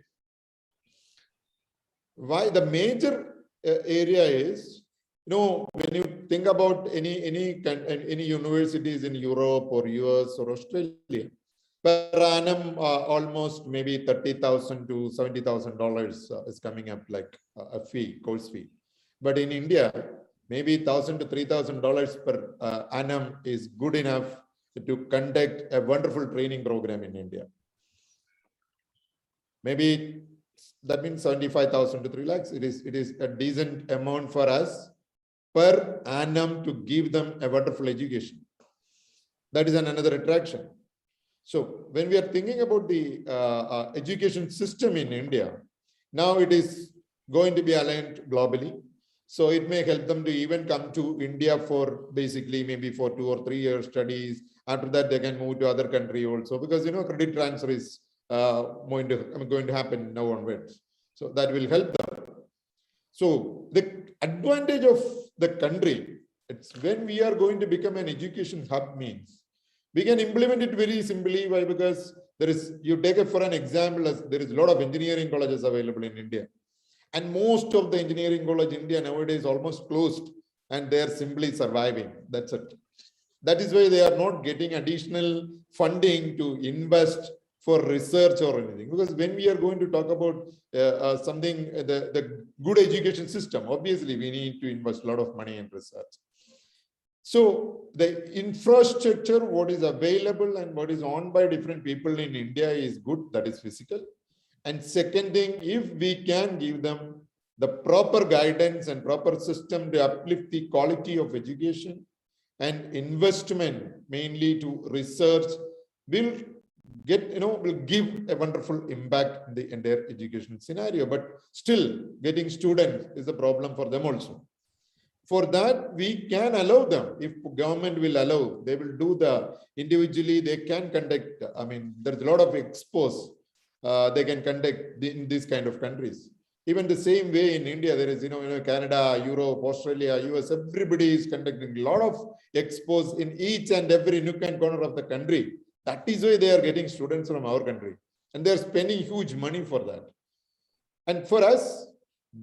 Why the major area is, when you think about any universities in Europe or US or Australia, Per annum, almost maybe $30,000 to $70,000 is coming up like a fee, course fee. But in India, maybe $1,000 to $3,000 per annum is good enough to conduct a wonderful training program in India. Maybe that means 75,000 to 3 lakhs. It is a decent amount for us per annum to give them a wonderful education. That is another attraction. So when we are thinking about the education system in India, now it is going to be aligned globally. So it may help them to even come to India for basically maybe for 2 or 3 years studies. After that, they can move to other country also, because credit transfer is going to happen now onwards. So that will help them. So the advantage of the country, it's when we are going to become an education hub means we can implement it very simply. Why? Because there is, you take it for an example, as there is a lot of engineering colleges available in India. And most of the engineering college in India nowadays almost closed, and they are simply surviving. That's it. That is why they are not getting additional funding to invest for research or anything. Because when we are going to talk about something, the good education system, obviously we need to invest a lot of money in research. So the infrastructure, what is available and what is owned by different people in India is good, that is physical. And second thing, if we can give them the proper guidance and proper system to uplift the quality of education, and investment mainly to research will get, will give a wonderful impact in the entire education scenario. But still getting students is a problem for them also. For that, we can allow them, if government will allow, they will do the individually, they can conduct, there's a lot of expos they can conduct in these kind of countries. Even the same way in India, there is, Canada, Europe, Australia, US, everybody is conducting a lot of expos in each and every nook and corner of the country. That is why they are getting students from our country. And they're spending huge money for that. And for us,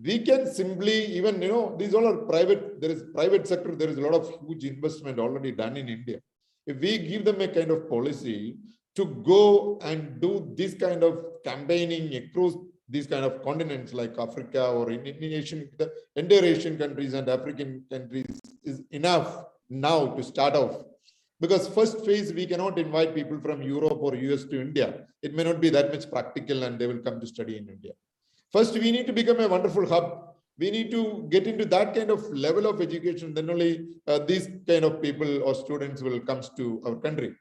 we can simply even, these all are private, there is private sector, there is a lot of huge investment already done in India. If we give them a kind of policy to go and do this kind of campaigning across these kind of continents like Africa or in Asian, the entire Asian countries and African countries is enough now to start off. Because first phase, we cannot invite people from Europe or US to India. It may not be that much practical and they will come to study in India. First, we need to become a wonderful hub. We need to get into that kind of level of education. Then only these kind of people or students will come to our country.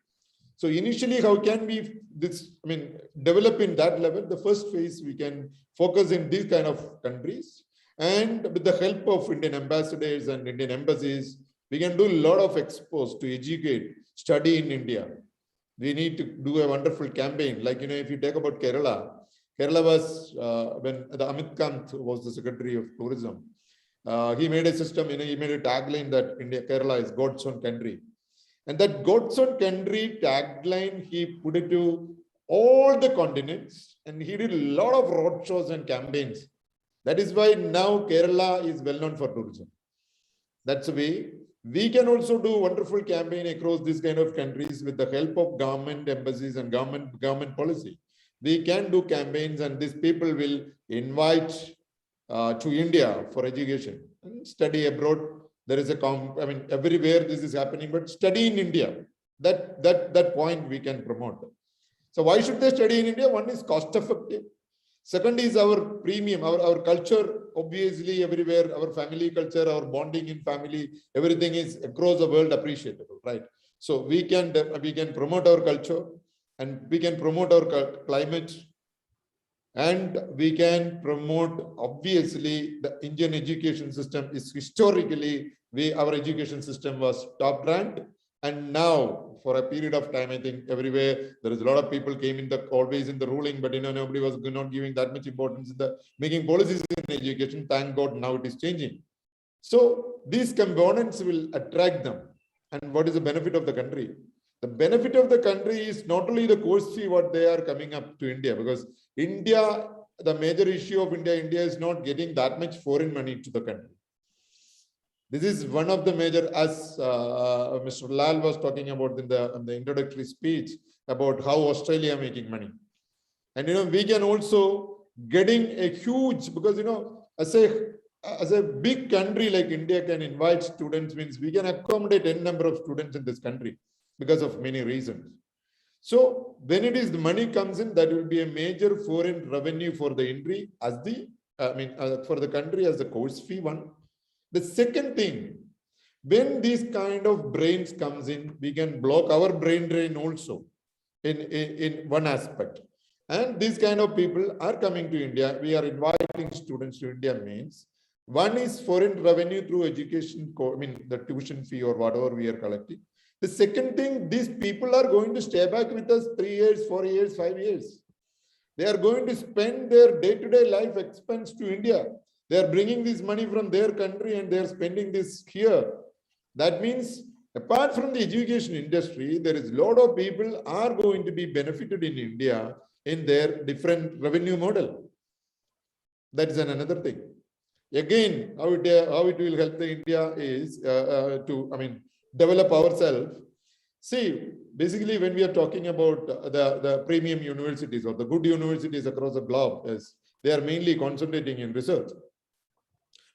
So initially, how can we develop in that level? The first phase, we can focus in these kind of countries. And with the help of Indian ambassadors and Indian embassies, we can do a lot of expos to educate, study in India. We need to do a wonderful campaign. Like, if you talk about Kerala, Kerala was, when the 𝐂𝐀𝐑𝐔 was the Secretary of Tourism, he made a system, he made a tagline that Kerala is God's own country. And that God's own country tagline, he put it to all the continents, and he did a lot of road shows and campaigns. That is why now Kerala is well known for tourism. That's the way we can also do wonderful campaign across these kind of countries with the help of government embassies and government policy. We can do campaigns, and these people will invite to India for education and study abroad. There is everywhere this is happening, but study in India. That point we can promote. So why should they study in India? One is cost effective. Second is our premium, our culture, obviously everywhere, our family culture, our bonding in family, everything is across the world appreciable, right? So we can promote our culture, and we can promote our climate, and we can promote, obviously, the Indian education system is historically, our education system was top ranked. And now, for a period of time, I think everywhere, there is a lot of people came always in the ruling, but nobody was not giving that much importance in the making policies in education. Thank God, now it is changing. So these components will attract them. And what is the benefit of the country? The benefit of the country is not only the course fee, what they are coming up to India, because India, the major issue of India is not getting that much foreign money to the country. This is one of the major, as Mr. Lal was talking about in the introductory speech, about how Australia making money. And, we can also getting a huge, because, as a big country like India can invite students, means we can accommodate n number of students in this country because of many reasons. So when it is the money comes in, that will be a major foreign revenue for the country as for the country as the course fee one. The second thing, when these kind of brains comes in, we can block our brain drain also in one aspect. And these kind of people are coming to India. We are inviting students to India means one is foreign revenue through education, the tuition fee or whatever we are collecting. The second thing, these people are going to stay back with us 3 years, 4 years, 5 years. They are going to spend their day-to-day life expense to India. They are bringing this money from their country and they are spending this here. That means apart from the education industry, there is a lot of people are going to be benefited in India in their different revenue model. That is another thing. Again, how it will help the India is to develop ourselves. See, basically, when we are talking about the premium universities or the good universities across the globe, they are mainly concentrating in research.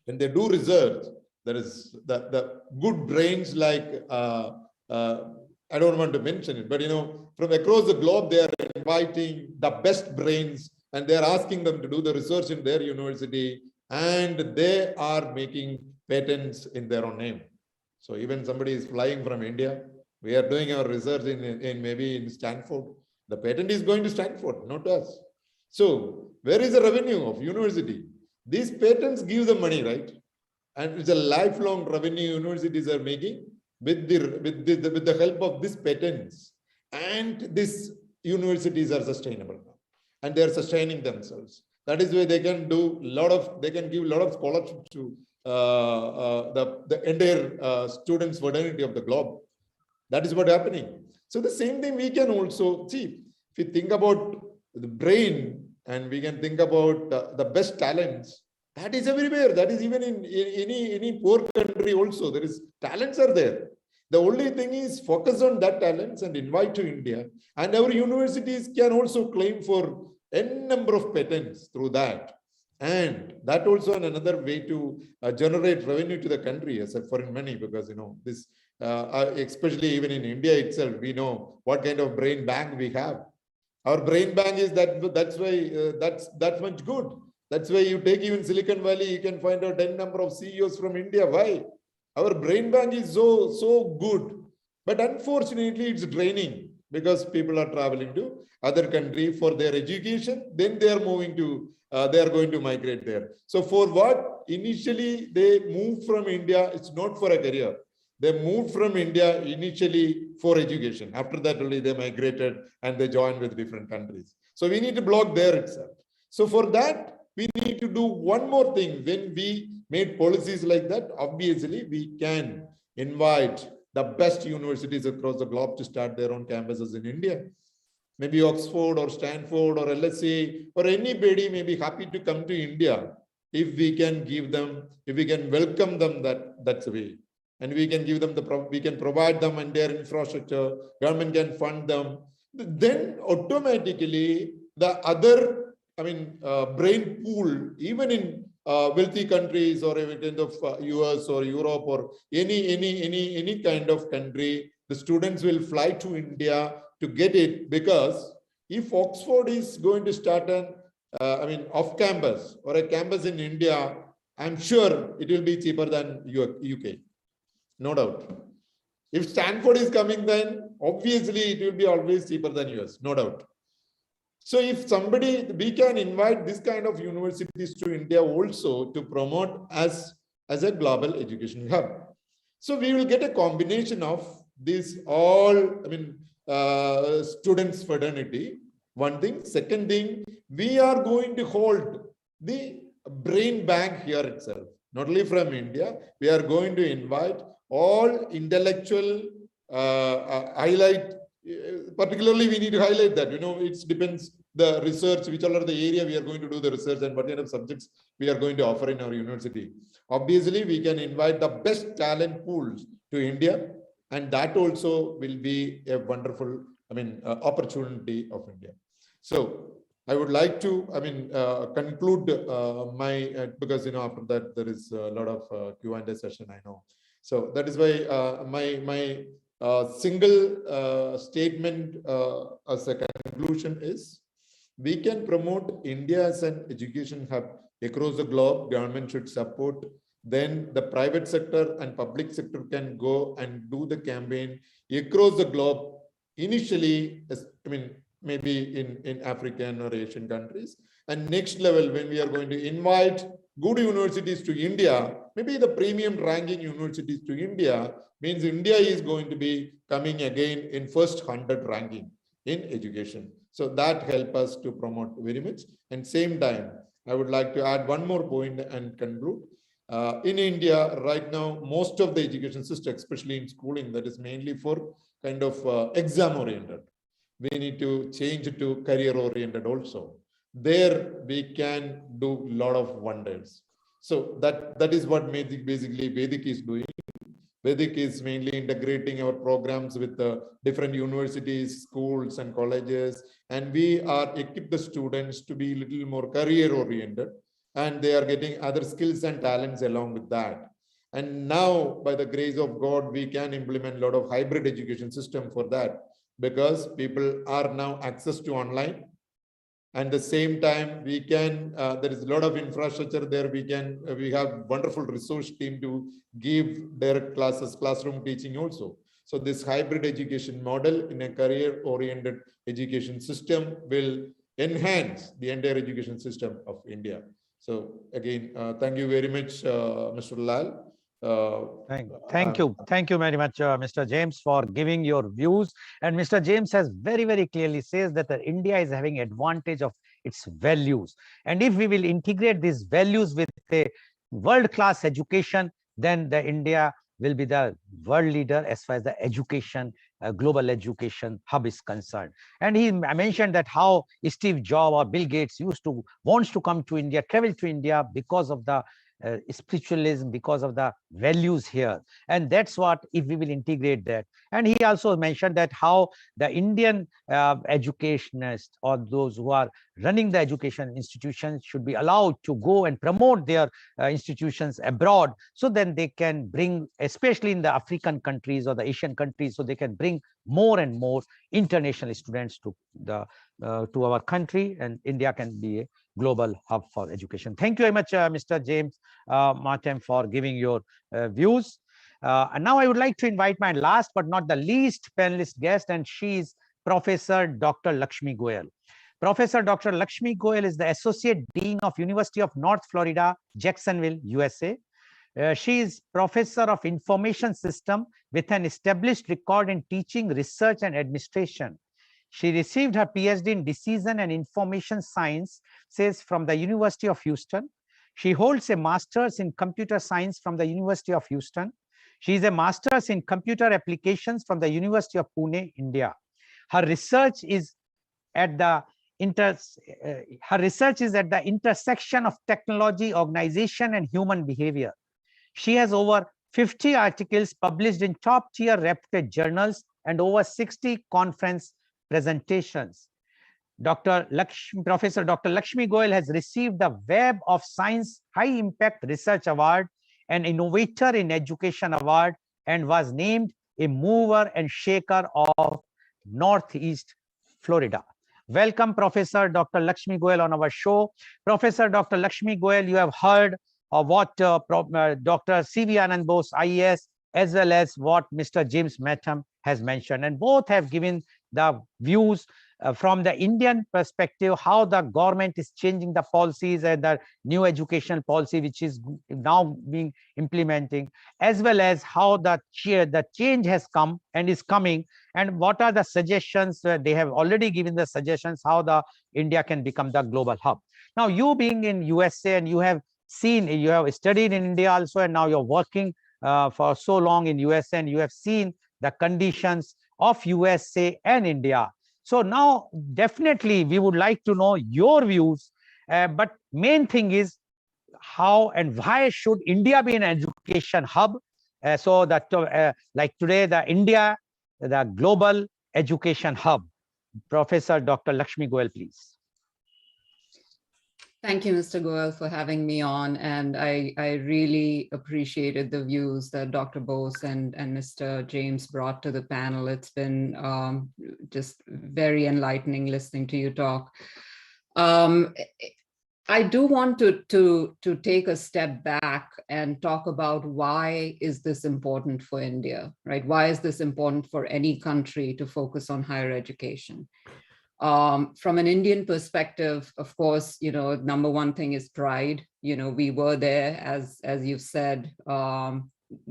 When they do research, there is the good brains like, I don't want to mention it, but from across the globe, they are inviting the best brains and they are asking them to do the research in their university, and they are making patents in their own name. So even somebody is flying from India, we are doing our research in maybe in Stanford. The patent is going to Stanford, not us. So where is the revenue of university? These patents give the money, right? And it's a lifelong revenue universities are making with the help of these patents. And these universities are sustainable now, and they are sustaining themselves. That is why they can do they can give a lot of scholarships to the entire students' fraternity of the globe. That is what happening. So the same thing we can also see. If you think about the brain and we can think about the best talents, that is everywhere. That is even in any poor country also. There is talents are there. The only thing is focus on that talents and invite to India. And our universities can also claim for n number of patents through that. And that also another way to generate revenue to the country as a foreign money, because this especially even in India itself, we know what kind of brain bank we have. Our brain bank is that's why that's much good. That's why you take even Silicon Valley, you can find out n number of CEOs from India. Why? Our brain bank is so good, but unfortunately it's draining because people are traveling to other country for their education. Then they are moving to they are going to migrate there. So for what initially they moved from India, it's not for a career. They moved from India initially for education. After that only they migrated and they joined with different countries. So we need to block there itself. So for that, we need to do one more thing. When we made policies like that, obviously we can invite the best universities across the globe to start their own campuses in India. Maybe Oxford or Stanford or LSE or anybody may be happy to come to India if we can give them, if we can welcome them that's the way. And we can give them we can provide them and their infrastructure, government can fund them. Then automatically the other, brain pool, even in wealthy countries or even in the US or Europe or any kind of country, the students will fly to India to get it, because if Oxford is going to start an off campus or a campus in India, I'm sure it will be cheaper than UK, no doubt. If Stanford is coming, then obviously it will be always cheaper than US, no doubt. So if we can invite this kind of universities to India also to promote as a global education hub. So we will get a combination of these all, students' fraternity, one thing. Second thing, we are going to hold the brain bank here itself. Not only from India, we are going to invite all intellectual highlight. Particularly, we need to highlight that, it depends the research, which are the area we are going to do the research and what kind of subjects we are going to offer in our university. Obviously, we can invite the best talent pools to India, and that also will be a wonderful opportunity of India. So I would like to, conclude because, after that there is a lot of Q&A session, I know. So that is why my single statement as a conclusion is, we can promote India as an education hub across the globe. Government should support. Then the private sector and public sector can go and do the campaign across the globe. Initially, maybe in African or Asian countries. And next level, when we are going to invite good universities to India, maybe the premium ranking universities to India, means India is going to be coming again in first 100 ranking in education. So that help us to promote very much. And same time, I would like to add one more point and conclude. In India, right now, most of the education system, especially in schooling, that is mainly for kind of exam-oriented. We need to change it to career-oriented also. There we can do a lot of wonders. So that is what basically Vedic is doing. Vedic is mainly integrating our programs with the different universities, schools, and colleges, and we are equip the students to be a little more career-oriented, and they are getting other skills and talents along with that. And now, by the grace of God, we can implement a lot of hybrid education system for that, because people are now access to online. And the same time, we can, there is a lot of infrastructure there. We have wonderful resource team to give direct classes, classroom teaching also. So this hybrid education model in a career-oriented education system will enhance the entire education system of India. So again, thank you very much, Mr. Lal. Thank you very much, Mr. James, for giving your views. And Mr. James has very clearly says that India is having advantage of its values, and if we will integrate these values with a world-class education, then India will be the world leader as far as the education, global education hub is concerned. And he mentioned that how Steve Jobs or Bill Gates wants to come to India, travel to India because of the spiritualism, because of the values here. And that's what, if we will integrate that. And he also mentioned that how the Indian educationists or those who are running the education institutions should be allowed to go and promote their institutions abroad, so then they can bring, especially in the African countries or the Asian countries, so they can bring more and more international students to our country, and India can be a global hub for education. Thank you very much, Mr. James Martin, for giving your views. And now I would like to invite my last but not the least panelist guest, and she is Professor Dr. 𝐂𝐀𝐑𝐔 𝐍𝐄𝐖𝐒. Professor Dr. 𝐂𝐀𝐑𝐔 𝐍𝐄𝐼𝐒 is the Associate Dean of University of North Florida, Jacksonville, USA. She is Professor of Information System with an established record in teaching, research, and administration. She received her PhD in Decision and Information Sciences from the University of Houston. She holds a Master's in Computer Science from the University of Houston. She is a Master's in Computer Applications from the University of Pune, India. Her research is at the intersection of technology, organization, and human behavior. She has over 50 articles published in top-tier reputed journals and over 60 conference presentations. Professor Dr. 𝐂𝐀𝐑𝐔 𝐍𝐄𝐼𝐒 has received the Web of Science High Impact Research Award and Innovator in Education Award, and was named a mover and shaker of Northeast Florida. Welcome, Professor Dr. 𝐂𝐀𝐑𝐔 𝐍𝐄𝐼𝐒 on our show. Professor Dr. 𝐂𝐀𝐑𝐔 𝐍𝐄𝐼𝐒, you have heard of what Dr. C.V. Anand Bose, IAS, as well as what Mr. James Martin has mentioned, and both have given the views from the Indian perspective, how the government is changing the policies and the new educational policy which is now being implementing, as well as how the change has come and is coming, and what are the suggestions. They have already given the suggestions how the India can become the global hub. Now, you being in USA, and you have studied in India also, and now you're working for so long in USA, and you have seen the conditions of USA and India. So now definitely we would like to know your views, but main thing is how and why should India be an education hub, so that like today the global education hub. Professor Dr. Lakshmi Goel, please. Thank you, Mr. Goel, for having me on. And I really appreciated the views that Dr. Bose and Mr. James brought to the panel. It's been just very enlightening listening to you talk. I do want to take a step back and talk about why is this important for India, right? Why is this important for any country to focus on higher education? From an Indian perspective, of course, number one thing is pride. We were there, as you've said,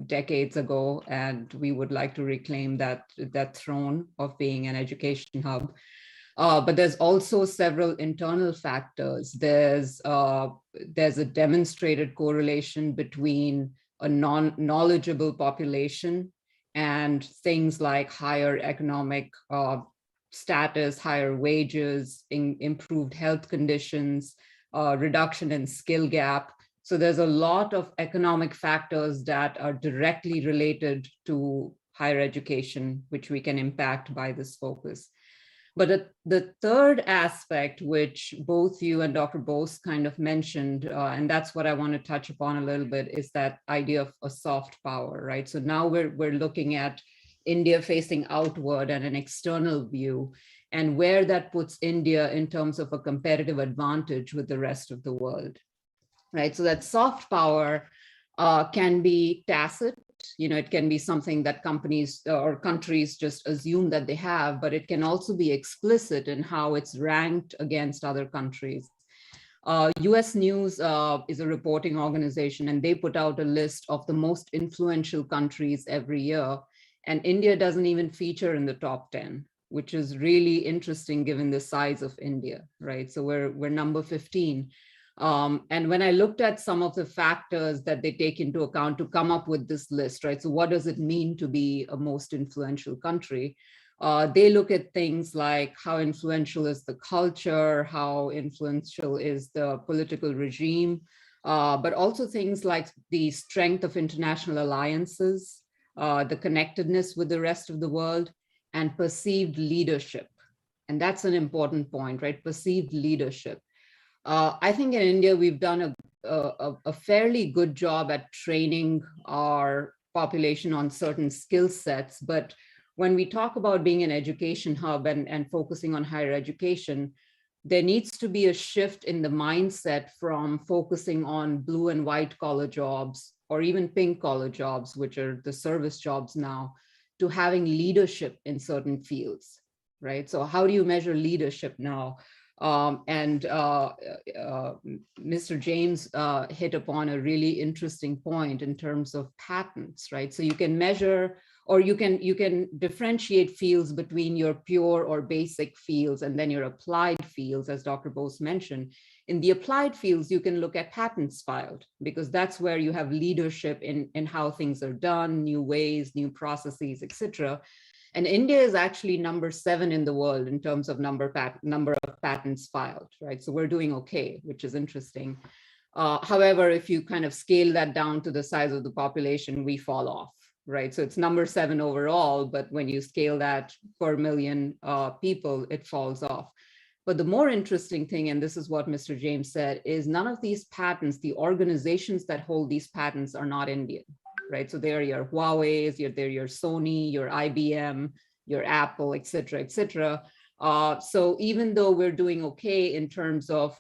decades ago, and we would like to reclaim that throne of being an education hub. But there's also several internal factors. There's a demonstrated correlation between a knowledgeable population and things like higher economic status, higher wages, improved health conditions, reduction in skill gap. So there's a lot of economic factors that are directly related to higher education, which we can impact by this focus. But the third aspect, which both you and Dr. Bose kind of mentioned, and that's what I want to touch upon a little bit, is that idea of a soft power, right? So now we're looking at India facing outward and an external view, and where that puts India in terms of a competitive advantage with the rest of the world, right? So that soft power can be tacit. It can be something that companies or countries just assume that they have, but it can also be explicit in how it's ranked against other countries. US News is a reporting organization, and they put out a list of the most influential countries every year. And India doesn't even feature in the top 10, which is really interesting given the size of India, right? So we're number 15. And when I looked at some of the factors that they take into account to come up with this list, right? So what does it mean to be a most influential country? They look at things like how influential is the culture, how influential is the political regime, but also things like the strength of international alliances, the connectedness with the rest of the world, and perceived leadership. And that's an important point, right? Perceived leadership. I think in India, we've done a fairly good job at training our population on certain skill sets. But when we talk about being an education hub and focusing on higher education, there needs to be a shift in the mindset from focusing on blue and white collar jobs or even pink collar jobs, which are the service jobs now, to having leadership in certain fields, right? So how do you measure leadership now? Mr. James hit upon a really interesting point in terms of patents, right? So you can measure, or you can differentiate fields between your pure or basic fields and then your applied fields, as Dr. Bose mentioned. In the applied fields, you can look at patents filed, because that's where you have leadership in how things are done, new ways, new processes, etc. And India is actually number 7 in the world in terms of number of patents filed, right? So we're doing okay, which is interesting. However, if you kind of scale that down to the size of the population, we fall off, right? So it's number 7 overall, but when you scale that per million people, it falls off. But the more interesting thing, and this is what Mr. James said, is none of these patents, the organizations that hold these patents are not Indian, right? So they're your Huawei's, they're your Sony, your IBM, your Apple, et cetera, et cetera. So even though we're doing okay in terms of,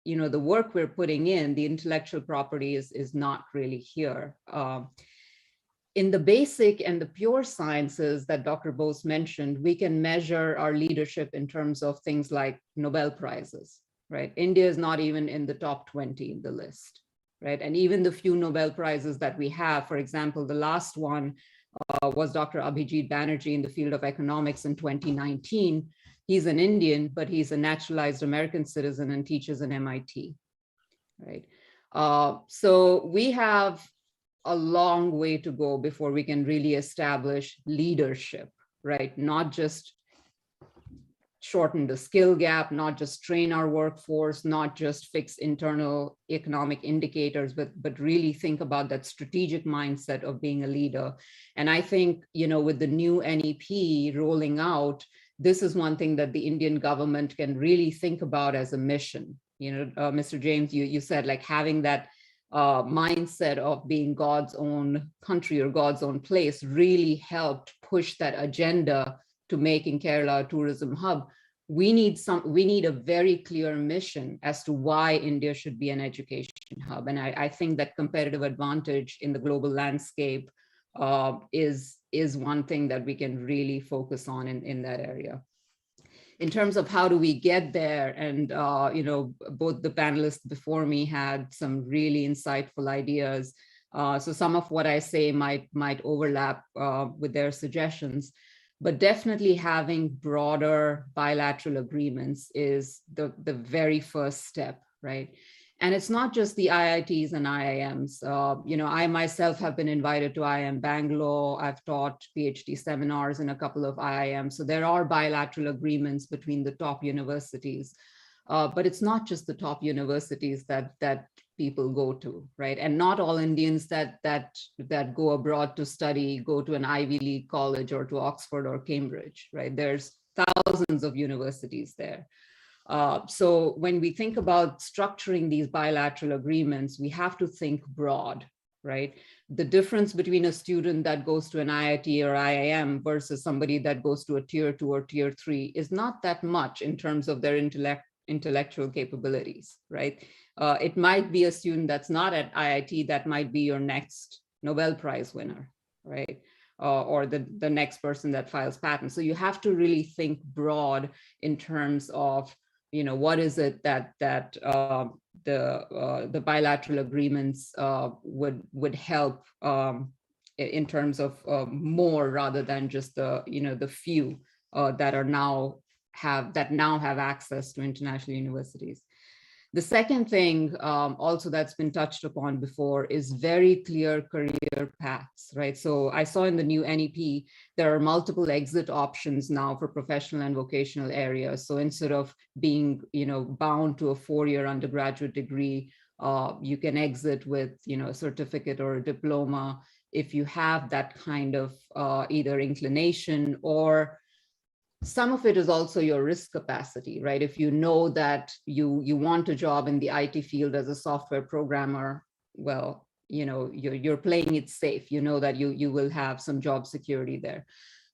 the work we're putting in, the intellectual property is not really here. In the basic and the pure sciences that Dr. Bose mentioned, we can measure our leadership in terms of things like Nobel Prizes, right? India is not even in the top 20 in the list, right? And even the few Nobel Prizes that we have, for example, the last one was Dr. Abhijit Banerjee in the field of economics in 2019. He's an Indian, but he's a naturalized American citizen and teaches in MIT, right? So we have a long way to go before we can really establish leadership, right? Not just shorten the skill gap, not just train our workforce, not just fix internal economic indicators, but really think about that strategic mindset of being a leader. And I think, with the new NEP rolling out, this is one thing that the Indian government can really think about as a mission. Mr. James, you said like having that mindset of being God's own country or God's own place really helped push that agenda to making Kerala a tourism hub. We need a very clear mission as to why India should be an education hub. And I think that competitive advantage in the global landscape is one thing that we can really focus on in that area. In terms of how do we get there, and both the panelists before me had some really insightful ideas. So some of what I say might overlap with their suggestions, but definitely having broader bilateral agreements is the very first step, right? And it's not just the IITs and IIMs. I myself have been invited to IIM Bangalore. I've taught PhD seminars in a couple of IIMs. So there are bilateral agreements between the top universities. But it's not just the top universities that people go to, right? And not all Indians that go abroad to study go to an Ivy League college or to Oxford or Cambridge, right? There's thousands of universities there. So when we think about structuring these bilateral agreements, we have to think broad, right? The difference between a student that goes to an IIT or IIM versus somebody that goes to a tier 2 or tier 3 is not that much in terms of their intellectual capabilities, right? It might be a student that's not at IIT that might be your next Nobel Prize winner, right? Or the next person that files patents. So you have to really think broad in terms of, what is it that the bilateral agreements would help in terms of more rather than just the few that now have access to international universities. The second thing also that's been touched upon before is very clear career paths, right? So I saw in the new NEP, there are multiple exit options now for professional and vocational areas. So instead of being, bound to a 4-year undergraduate degree, you can exit with, a certificate or a diploma if you have that kind of either inclination, or some of it is also your risk capacity, right? If you know that you want a job in the IT field as a software programmer, well, you're playing it safe. You know that you will have some job security there.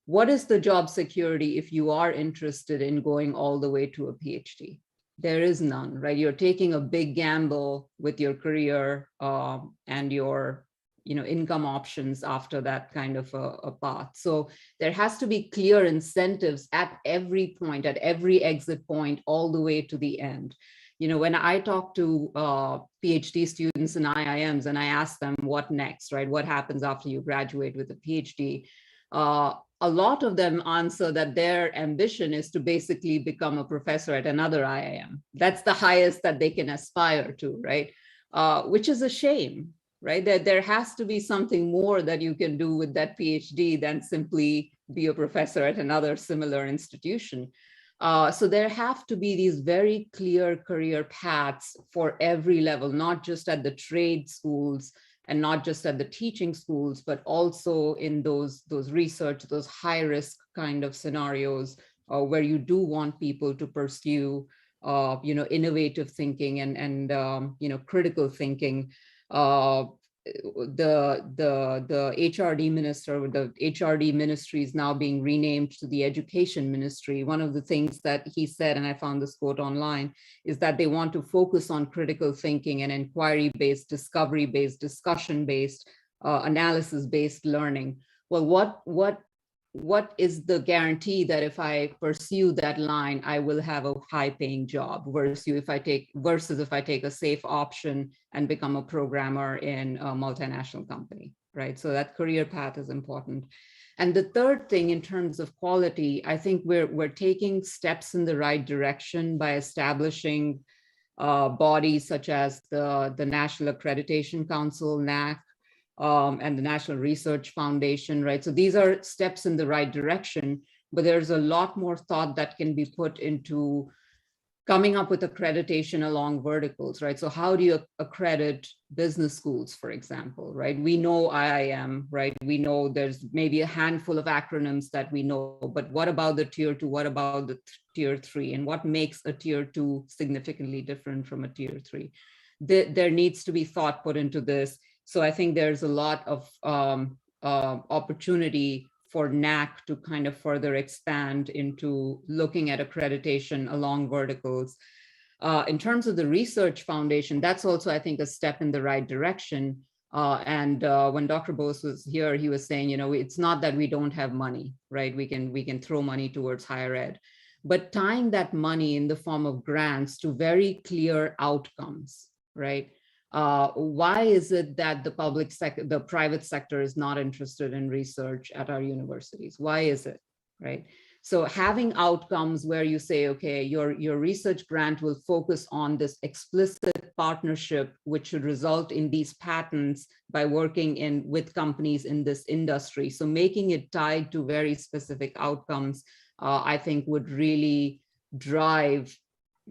What is the job security if you are interested in going all the way to a PhD? There is none, right? You're taking a big gamble with your career and your income options after that kind of a path. So there has to be clear incentives at every point, at every exit point, all the way to the end. When I talk to PhD students in IIMs and I ask them what next, right? What happens after you graduate with a PhD? A lot of them answer that their ambition is to basically become a professor at another IIM. That's the highest that they can aspire to, right? Which is a shame, right? That there has to be something more that you can do with that PhD than simply be a professor at another similar institution. So there have to be these very clear career paths for every level, not just at the trade schools and not just at the teaching schools, but also in those research, those high risk kind of scenarios where you do want people to pursue, innovative thinking and critical thinking. The HRD minister, the HRD ministry is now being renamed to the education ministry. One of the things that he said, and I found this quote online, is that they want to focus on critical thinking and inquiry-based, discovery-based, discussion-based, analysis-based learning. Well, what is the guarantee that if I pursue that line, I will have a high-paying job versus if I take a safe option and become a programmer in a multinational company, right? So that career path is important. And the third thing in terms of quality, I think we're taking steps in the right direction by establishing bodies such as the National Accreditation Council, NAC, and the National Research Foundation, right? So these are steps in the right direction, but there's a lot more thought that can be put into coming up with accreditation along verticals, right? So how do you accredit business schools, for example, right? We know IIM, right? We know there's maybe a handful of acronyms that we know, but what about the tier 2? What about the tier 3? And what makes a tier 2 significantly different from a tier 3? There needs to be thought put into this. So I think there's a lot of opportunity for NAC to kind of further expand into looking at accreditation along verticals. In terms of the research foundation, that's also, I think, a step in the right direction. And when Dr. Bose was here, he was saying, you know, it's not that we don't have money, right? We can throw money towards higher ed, but tying that money in the form of grants to very clear outcomes, right? Why is it that the private sector is not interested in research at our universities? Why is it, right? So having outcomes where you say, okay, your research grant will focus on this explicit partnership, which should result in these patents by working with companies in this industry. So making it tied to very specific outcomes, I think would really drive,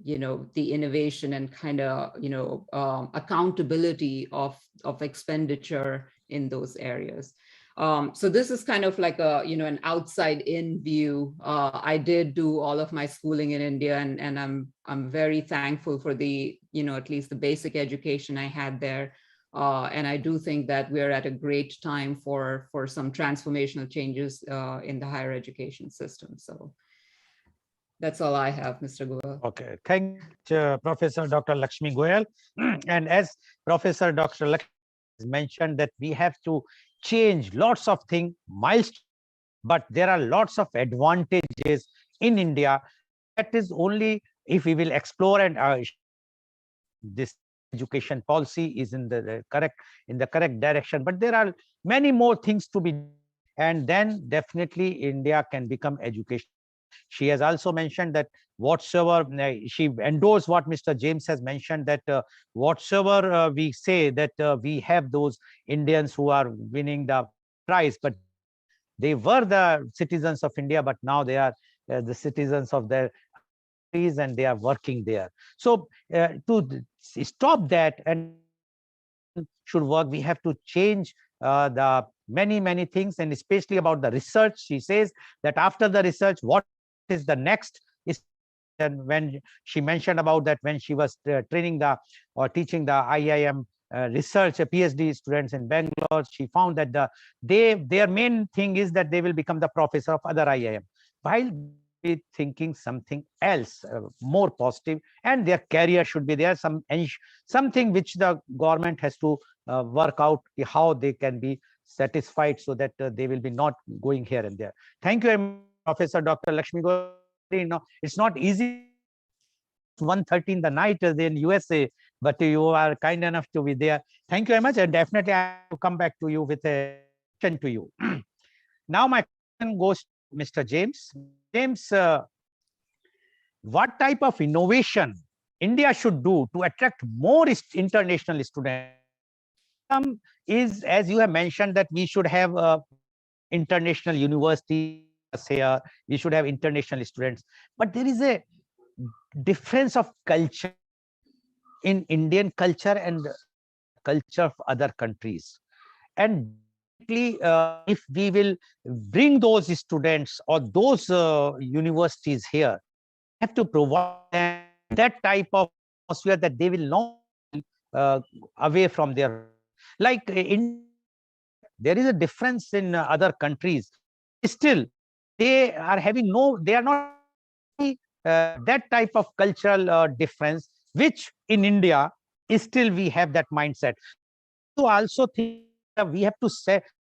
you know, the innovation and kind of, you know, accountability of expenditure in those areas. So this is kind of like a, you know, an outside in view. I did do all of my schooling in India, and I'm very thankful for the, you know, at least the basic education I had there. And I do think that we're at a great time for some transformational changes in the higher education system. So that's all I have, Mr. Goel. Okay, thank you, Professor Dr. Lakshmi Goel. And as Professor Dr. Lakshmi mentioned, that we have to change lots of things, milestones, but there are lots of advantages in India. That is only if we will explore, and this education policy is in the correct direction. But there are many more things to be done, and then definitely India can become education. She has also mentioned that whatsoever, she endorsed what Mr. James has mentioned, that whatsoever we say that we have those Indians who are winning the prize, but they were the citizens of India, but now they are the citizens of their countries and they are working there. So to stop that and should work, we have to change the many things, and especially about the research. She says that after the research, what is the next is, and when she mentioned about that, when she was training teaching the IIM research PhD students in Bangalore, she found that their main thing is that they will become the professor of other IIM, while thinking something else, more positive, and their career should be there, something which the government has to work out how they can be satisfied, so that they will be not going here and there. Thank you, Professor Dr. Lakshmi Goel. You know, it's not easy 1:30 in the night in USA, but you are kind enough to be there. Thank you very much, and definitely I will come back to you with a question to you. Now my question goes to Mr. James. James, what type of innovation India should do to attract more international students? Is, as you have mentioned, that we should have international universities here, we should have international students, but there is a difference of culture in Indian culture and culture of other countries. And if we will bring those students or those universities here, we have to provide them that type of atmosphere that they will not away from their, like there is a difference in other countries. Still, they are not that type of cultural difference, which in India is still we have that mindset. So also think that we have to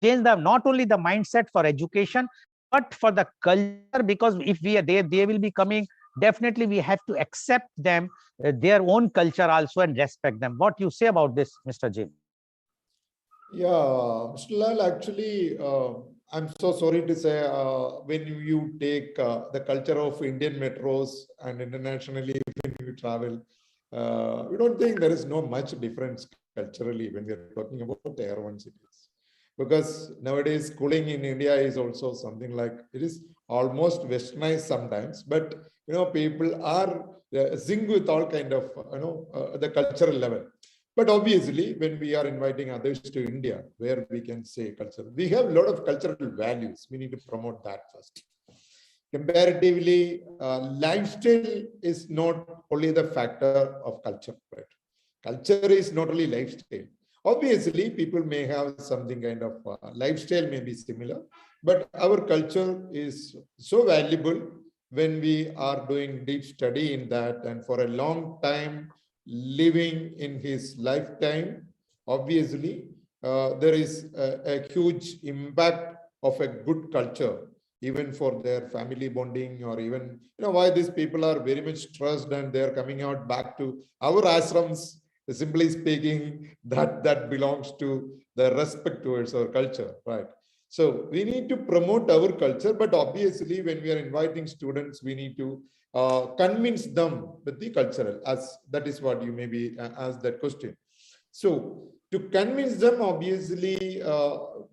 change not only the mindset for education, but for the culture, because if they will be coming, definitely we have to accept them, their own culture also, and respect them. What you say about this, Mr. James? Yeah, Mr. Lal, actually, I'm so sorry to say, when you take the culture of Indian metros and internationally when you travel, we don't think there is no much difference culturally when we are talking about tier 1 cities. because nowadays schooling in India is also something like, it is almost westernized sometimes, but people are zing with all kind of the cultural level. But obviously, when we are inviting others to India, where we can say culture, we have a lot of cultural values. We need to promote that first. Comparatively, lifestyle is not only the factor of culture, right? Culture is not only lifestyle. Obviously, people may have something kind of lifestyle may be similar, but our culture is so valuable when we are doing deep study in that, and for a long time living in his lifetime, obviously, there is a huge impact of a good culture, even for their family bonding, or even, why these people are very much stressed and they're coming out back to our ashrams. Simply speaking, that belongs to the respect towards our culture, right? So we need to promote our culture, but obviously when we are inviting students, we need to convince them with the cultural, as that is what you maybe asked that question. So to convince them, obviously,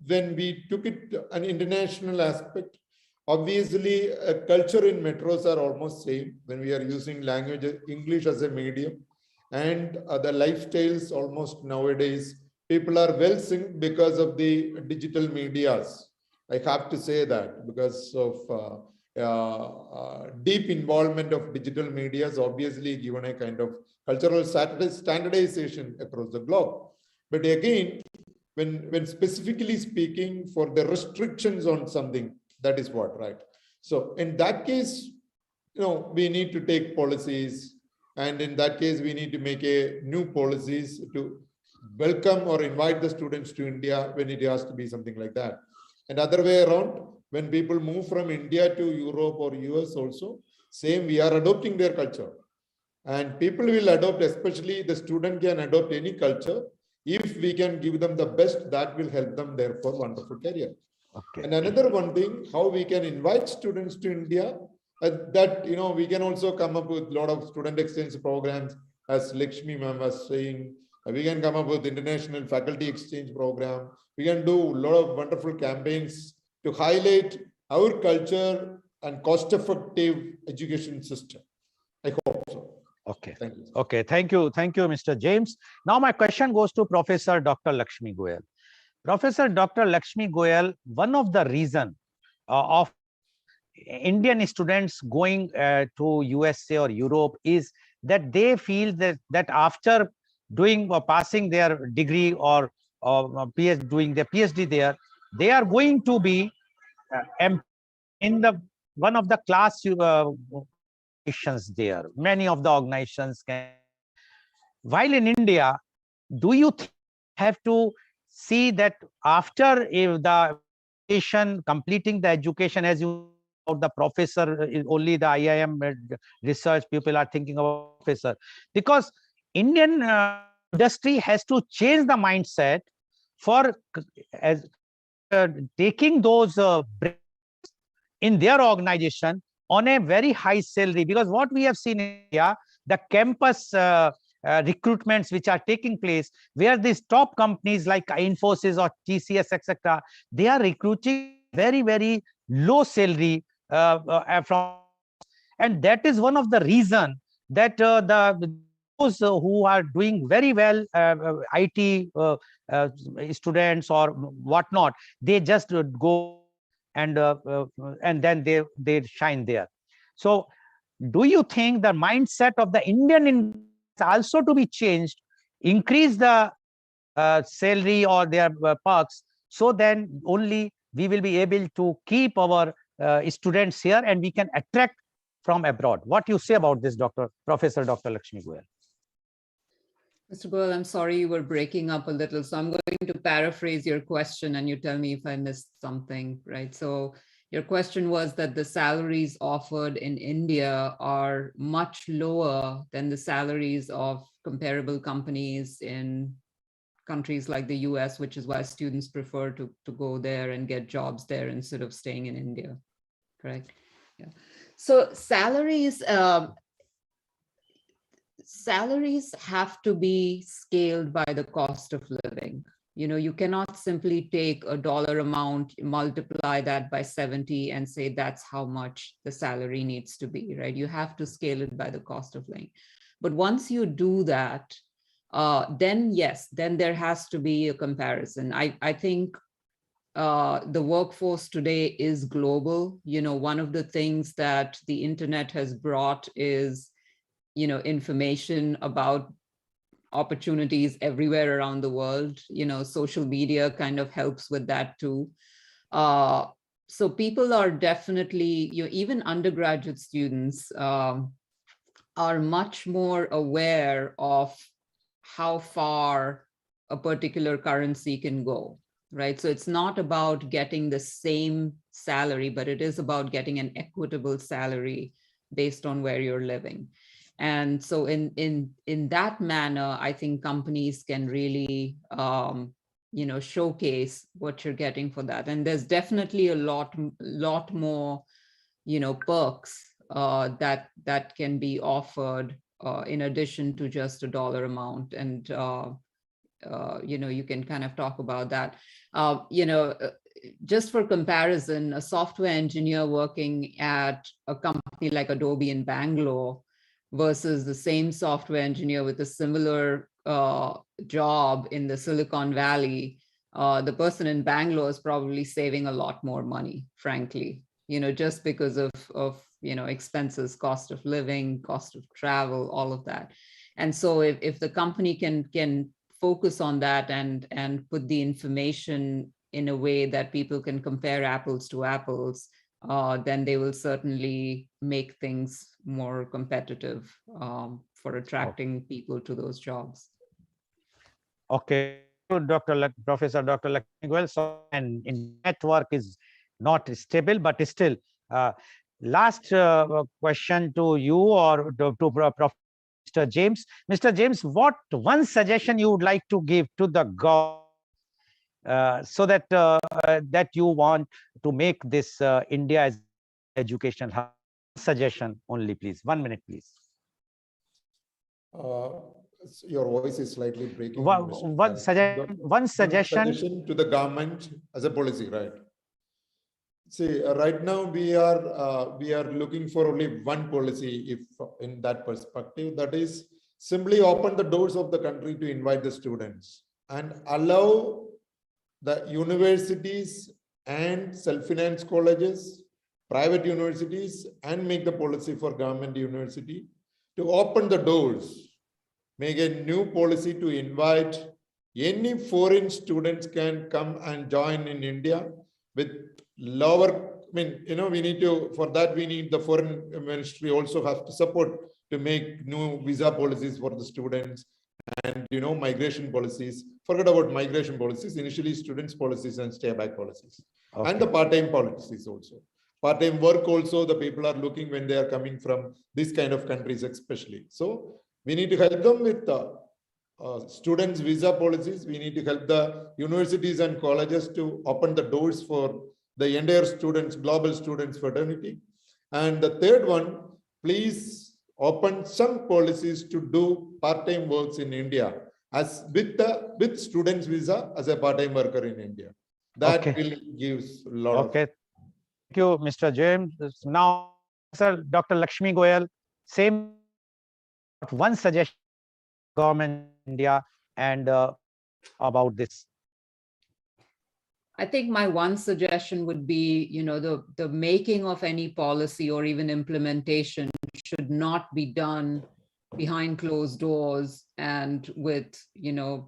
when we took it an international aspect, obviously culture in metros are almost same when we are using language English as a medium, and the lifestyles almost nowadays people are well synced because of the digital medias. I have to say that because of deep involvement of digital medias, obviously given a kind of cultural standardization across the globe. But again, when specifically speaking for the restrictions on something, that is what, right? So in that case, we need to take policies, and in that case, we need to make a new policies to welcome or invite the students to India when it has to be something like that. And other way around, when people move from India to Europe or US also, same, we are adopting their culture. And people will adopt, especially the student can adopt any culture. If we can give them the best, that will help them there for wonderful career. Okay. And another one thing, how we can invite students to India, that, we can also come up with a lot of student exchange programs, as Lakshmi ma'am was saying. We can come up with international faculty exchange program. We can do a lot of wonderful campaigns to highlight our culture and cost-effective education system. I hope so. Okay. Thank you. Okay. Thank you. Thank you, Mr. James. Now my question goes to Professor Dr. Lakshmi Goel. Professor Dr. Lakshmi Goel, one of the reasons of Indian students going to USA or Europe is that they feel that after doing or passing their degree or doing their PhD there, they are going to be in the one of the class organizations there. Many of the organizations can. While in India, do you have to see that after the completing the education, as you about the professor, only the IIM research people are thinking about professor, because Indian industry has to change the mindset for taking those in their organization on a very high salary. Because what we have seen in India, the campus recruitments which are taking place, where these top companies like Infosys or TCS, etc., they are recruiting very, very low salary from, and that is one of the reason that those who are doing very well, IT students or whatnot, they just go and then they shine there. So do you think the mindset of the Indian also to be changed, increase the salary or their perks, so then only we will be able to keep our students here and we can attract from abroad? What you say about this, Professor Dr. Lakshmi Goel? Mr. Goel, I'm sorry you were breaking up a little, so I'm going to paraphrase your question and you tell me if I missed something, right? So your question was that the salaries offered in India are much lower than the salaries of comparable companies in countries like the US, which is why students prefer to go there and get jobs there instead of staying in India, correct? Yeah. So salaries have to be scaled by the cost of living, You cannot simply take a dollar amount, multiply that by 70 and say that's how much the salary needs to be, right? You have to scale it by the cost of living. But once you do that, then yes, then there has to be a comparison. I think the workforce today is global. One of the things that the internet has brought is, information about opportunities everywhere around the world. Social media kind of helps with that too. So people are definitely, even undergraduate students are much more aware of how far a particular currency can go, right? So it's not about getting the same salary, but it is about getting an equitable salary based on where you're living. And so in that manner, I think companies can really, showcase what you're getting for that. And there's definitely a lot more, perks that can be offered in addition to just a dollar amount. And, you can kind of talk about that. Just for comparison, a software engineer working at a company like Adobe in Bangalore versus the same software engineer with a similar job in the Silicon Valley, the person in Bangalore is probably saving a lot more money, frankly, just because of expenses, cost of living, cost of travel, all of that. And so if the company can focus on that and put the information in a way that people can compare apples to apples, then they will certainly make things more competitive for attracting people to those jobs. Okay, Professor Dr. Lakshmi Goel. So, and in network is not stable, but still, last question to you or to Mr. James. Mr. James, what one suggestion you would like to give to the government so that that you want to make this India as educational hub? Suggestion only, please. 1 minute, please. Your voice is slightly breaking. One suggestion to the government as a policy, right? See, right now we are looking for only one policy, if in that perspective, that is simply open the doors of the country to invite the students and allow the universities and self-finance colleges, private universities, and make the policy for government university to open the doors, make a new policy to invite any foreign students can come and join in India with lower, we need to, for that we need the foreign ministry also has to support to make new visa policies for the students and, migration policies. Forget about migration policies, initially students policies and stay back policies. Okay. And the part-time policies also. Part-time work also, the people are looking when they are coming from this kind of countries especially. So we need to help them with students' visa policies. We need to help the universities and colleges to open the doors for the entire students, global students fraternity. And the third one, please open some policies to do part-time works in India as with students' visa as a part-time worker in India. That will give a lot of. Thank you, Mr. James. Now, Sir Dr. Lakshmi Goel, same one suggestion government India and about this. I think my one suggestion would be, the making of any policy or even implementation should not be done behind closed doors and with,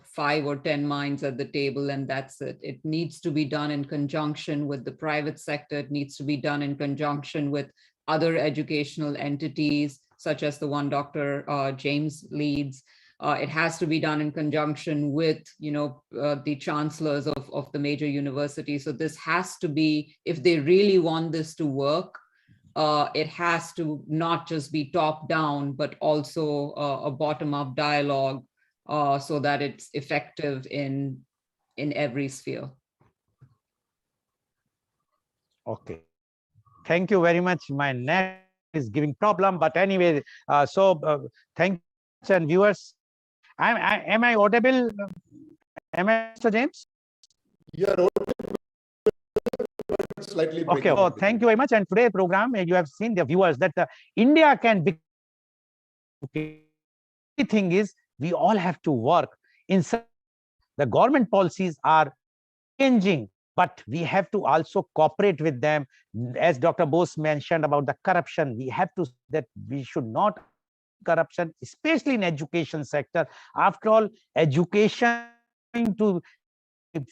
5 or 10 minds at the table, and that's it. It needs to be done in conjunction with the private sector. It needs to be done in conjunction with other educational entities, such as the one Dr. James leads. It has to be done in conjunction with, the chancellors of the major universities. So this has to be, if they really want this to work, it has to not just be top down, but also a bottom up dialogue so that it's effective in every sphere. Okay. Thank you very much. My net is giving problem, but anyway, thank you and viewers. Am I audible? Am I, Mr. James? You are slightly Okay. breaking Oh, up. thank you very much. And today's program, you have seen the viewers that India can be. The thing is, we all have to work in. The government policies are changing, but we have to also cooperate with them. As Dr. Bose mentioned about the corruption, we have to that we should not corruption, especially in education sector. After all, education to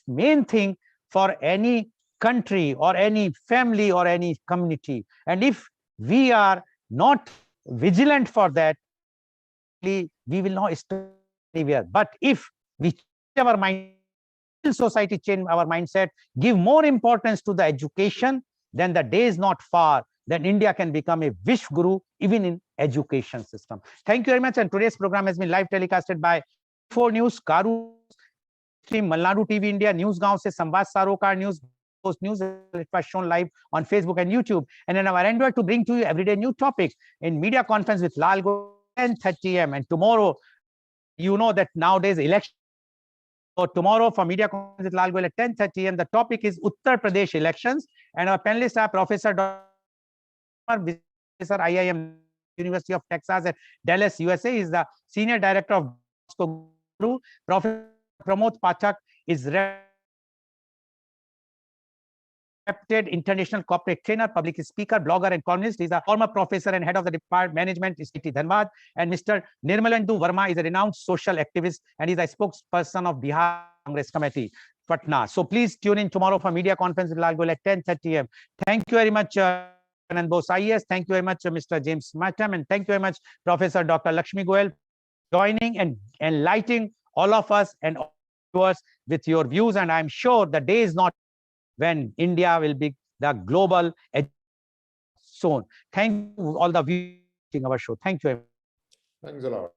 main thing for any country or any family or any community. And if we are not vigilant for that, we will not stay anywhere. But if we change our mind, society change our mindset, give more importance to the education, then the day is not far, then India can become a Vish Guru even in education system. Thank you very much. And today's program has been live telecasted by 4 News, Caru, Malnadu TV India, News 𝐂𝐀𝐑𝐔 𝐍𝐄𝐖𝐒, Sarokar News, Post News. It was shown live on Facebook and YouTube. And in our endeavor to bring to you everyday new topics in media conference with Lal Goel 10:30 AM. And tomorrow, you know that nowadays election. So tomorrow for media conference with Lal Goel at 10:30 AM, the topic is Uttar Pradesh elections. And our panelists are Professor IIM, University of Texas at Dallas, USA, is the Senior Director of Caru. Professor Pramod Pathak is respected international corporate trainer, public speaker, blogger, and columnist. He's a former professor and head of the department management is Dhanbad. And Mr. Nirmalendu Verma is a renowned social activist and is a spokesperson of Bihar Congress Committee, Patna. So please tune in tomorrow for media conference with Lal Goel at 10:30 AM. Thank you very much, and both IAS. Thank you very much, Mr. James Matam, and thank you very much, Professor Dr. Lakshmi Goel, joining and enlightening all of us and all viewers with your views. And I'm sure the day is not when India will be the global zone. Thank you all the viewers watching our show. Thank you. Thanks a lot.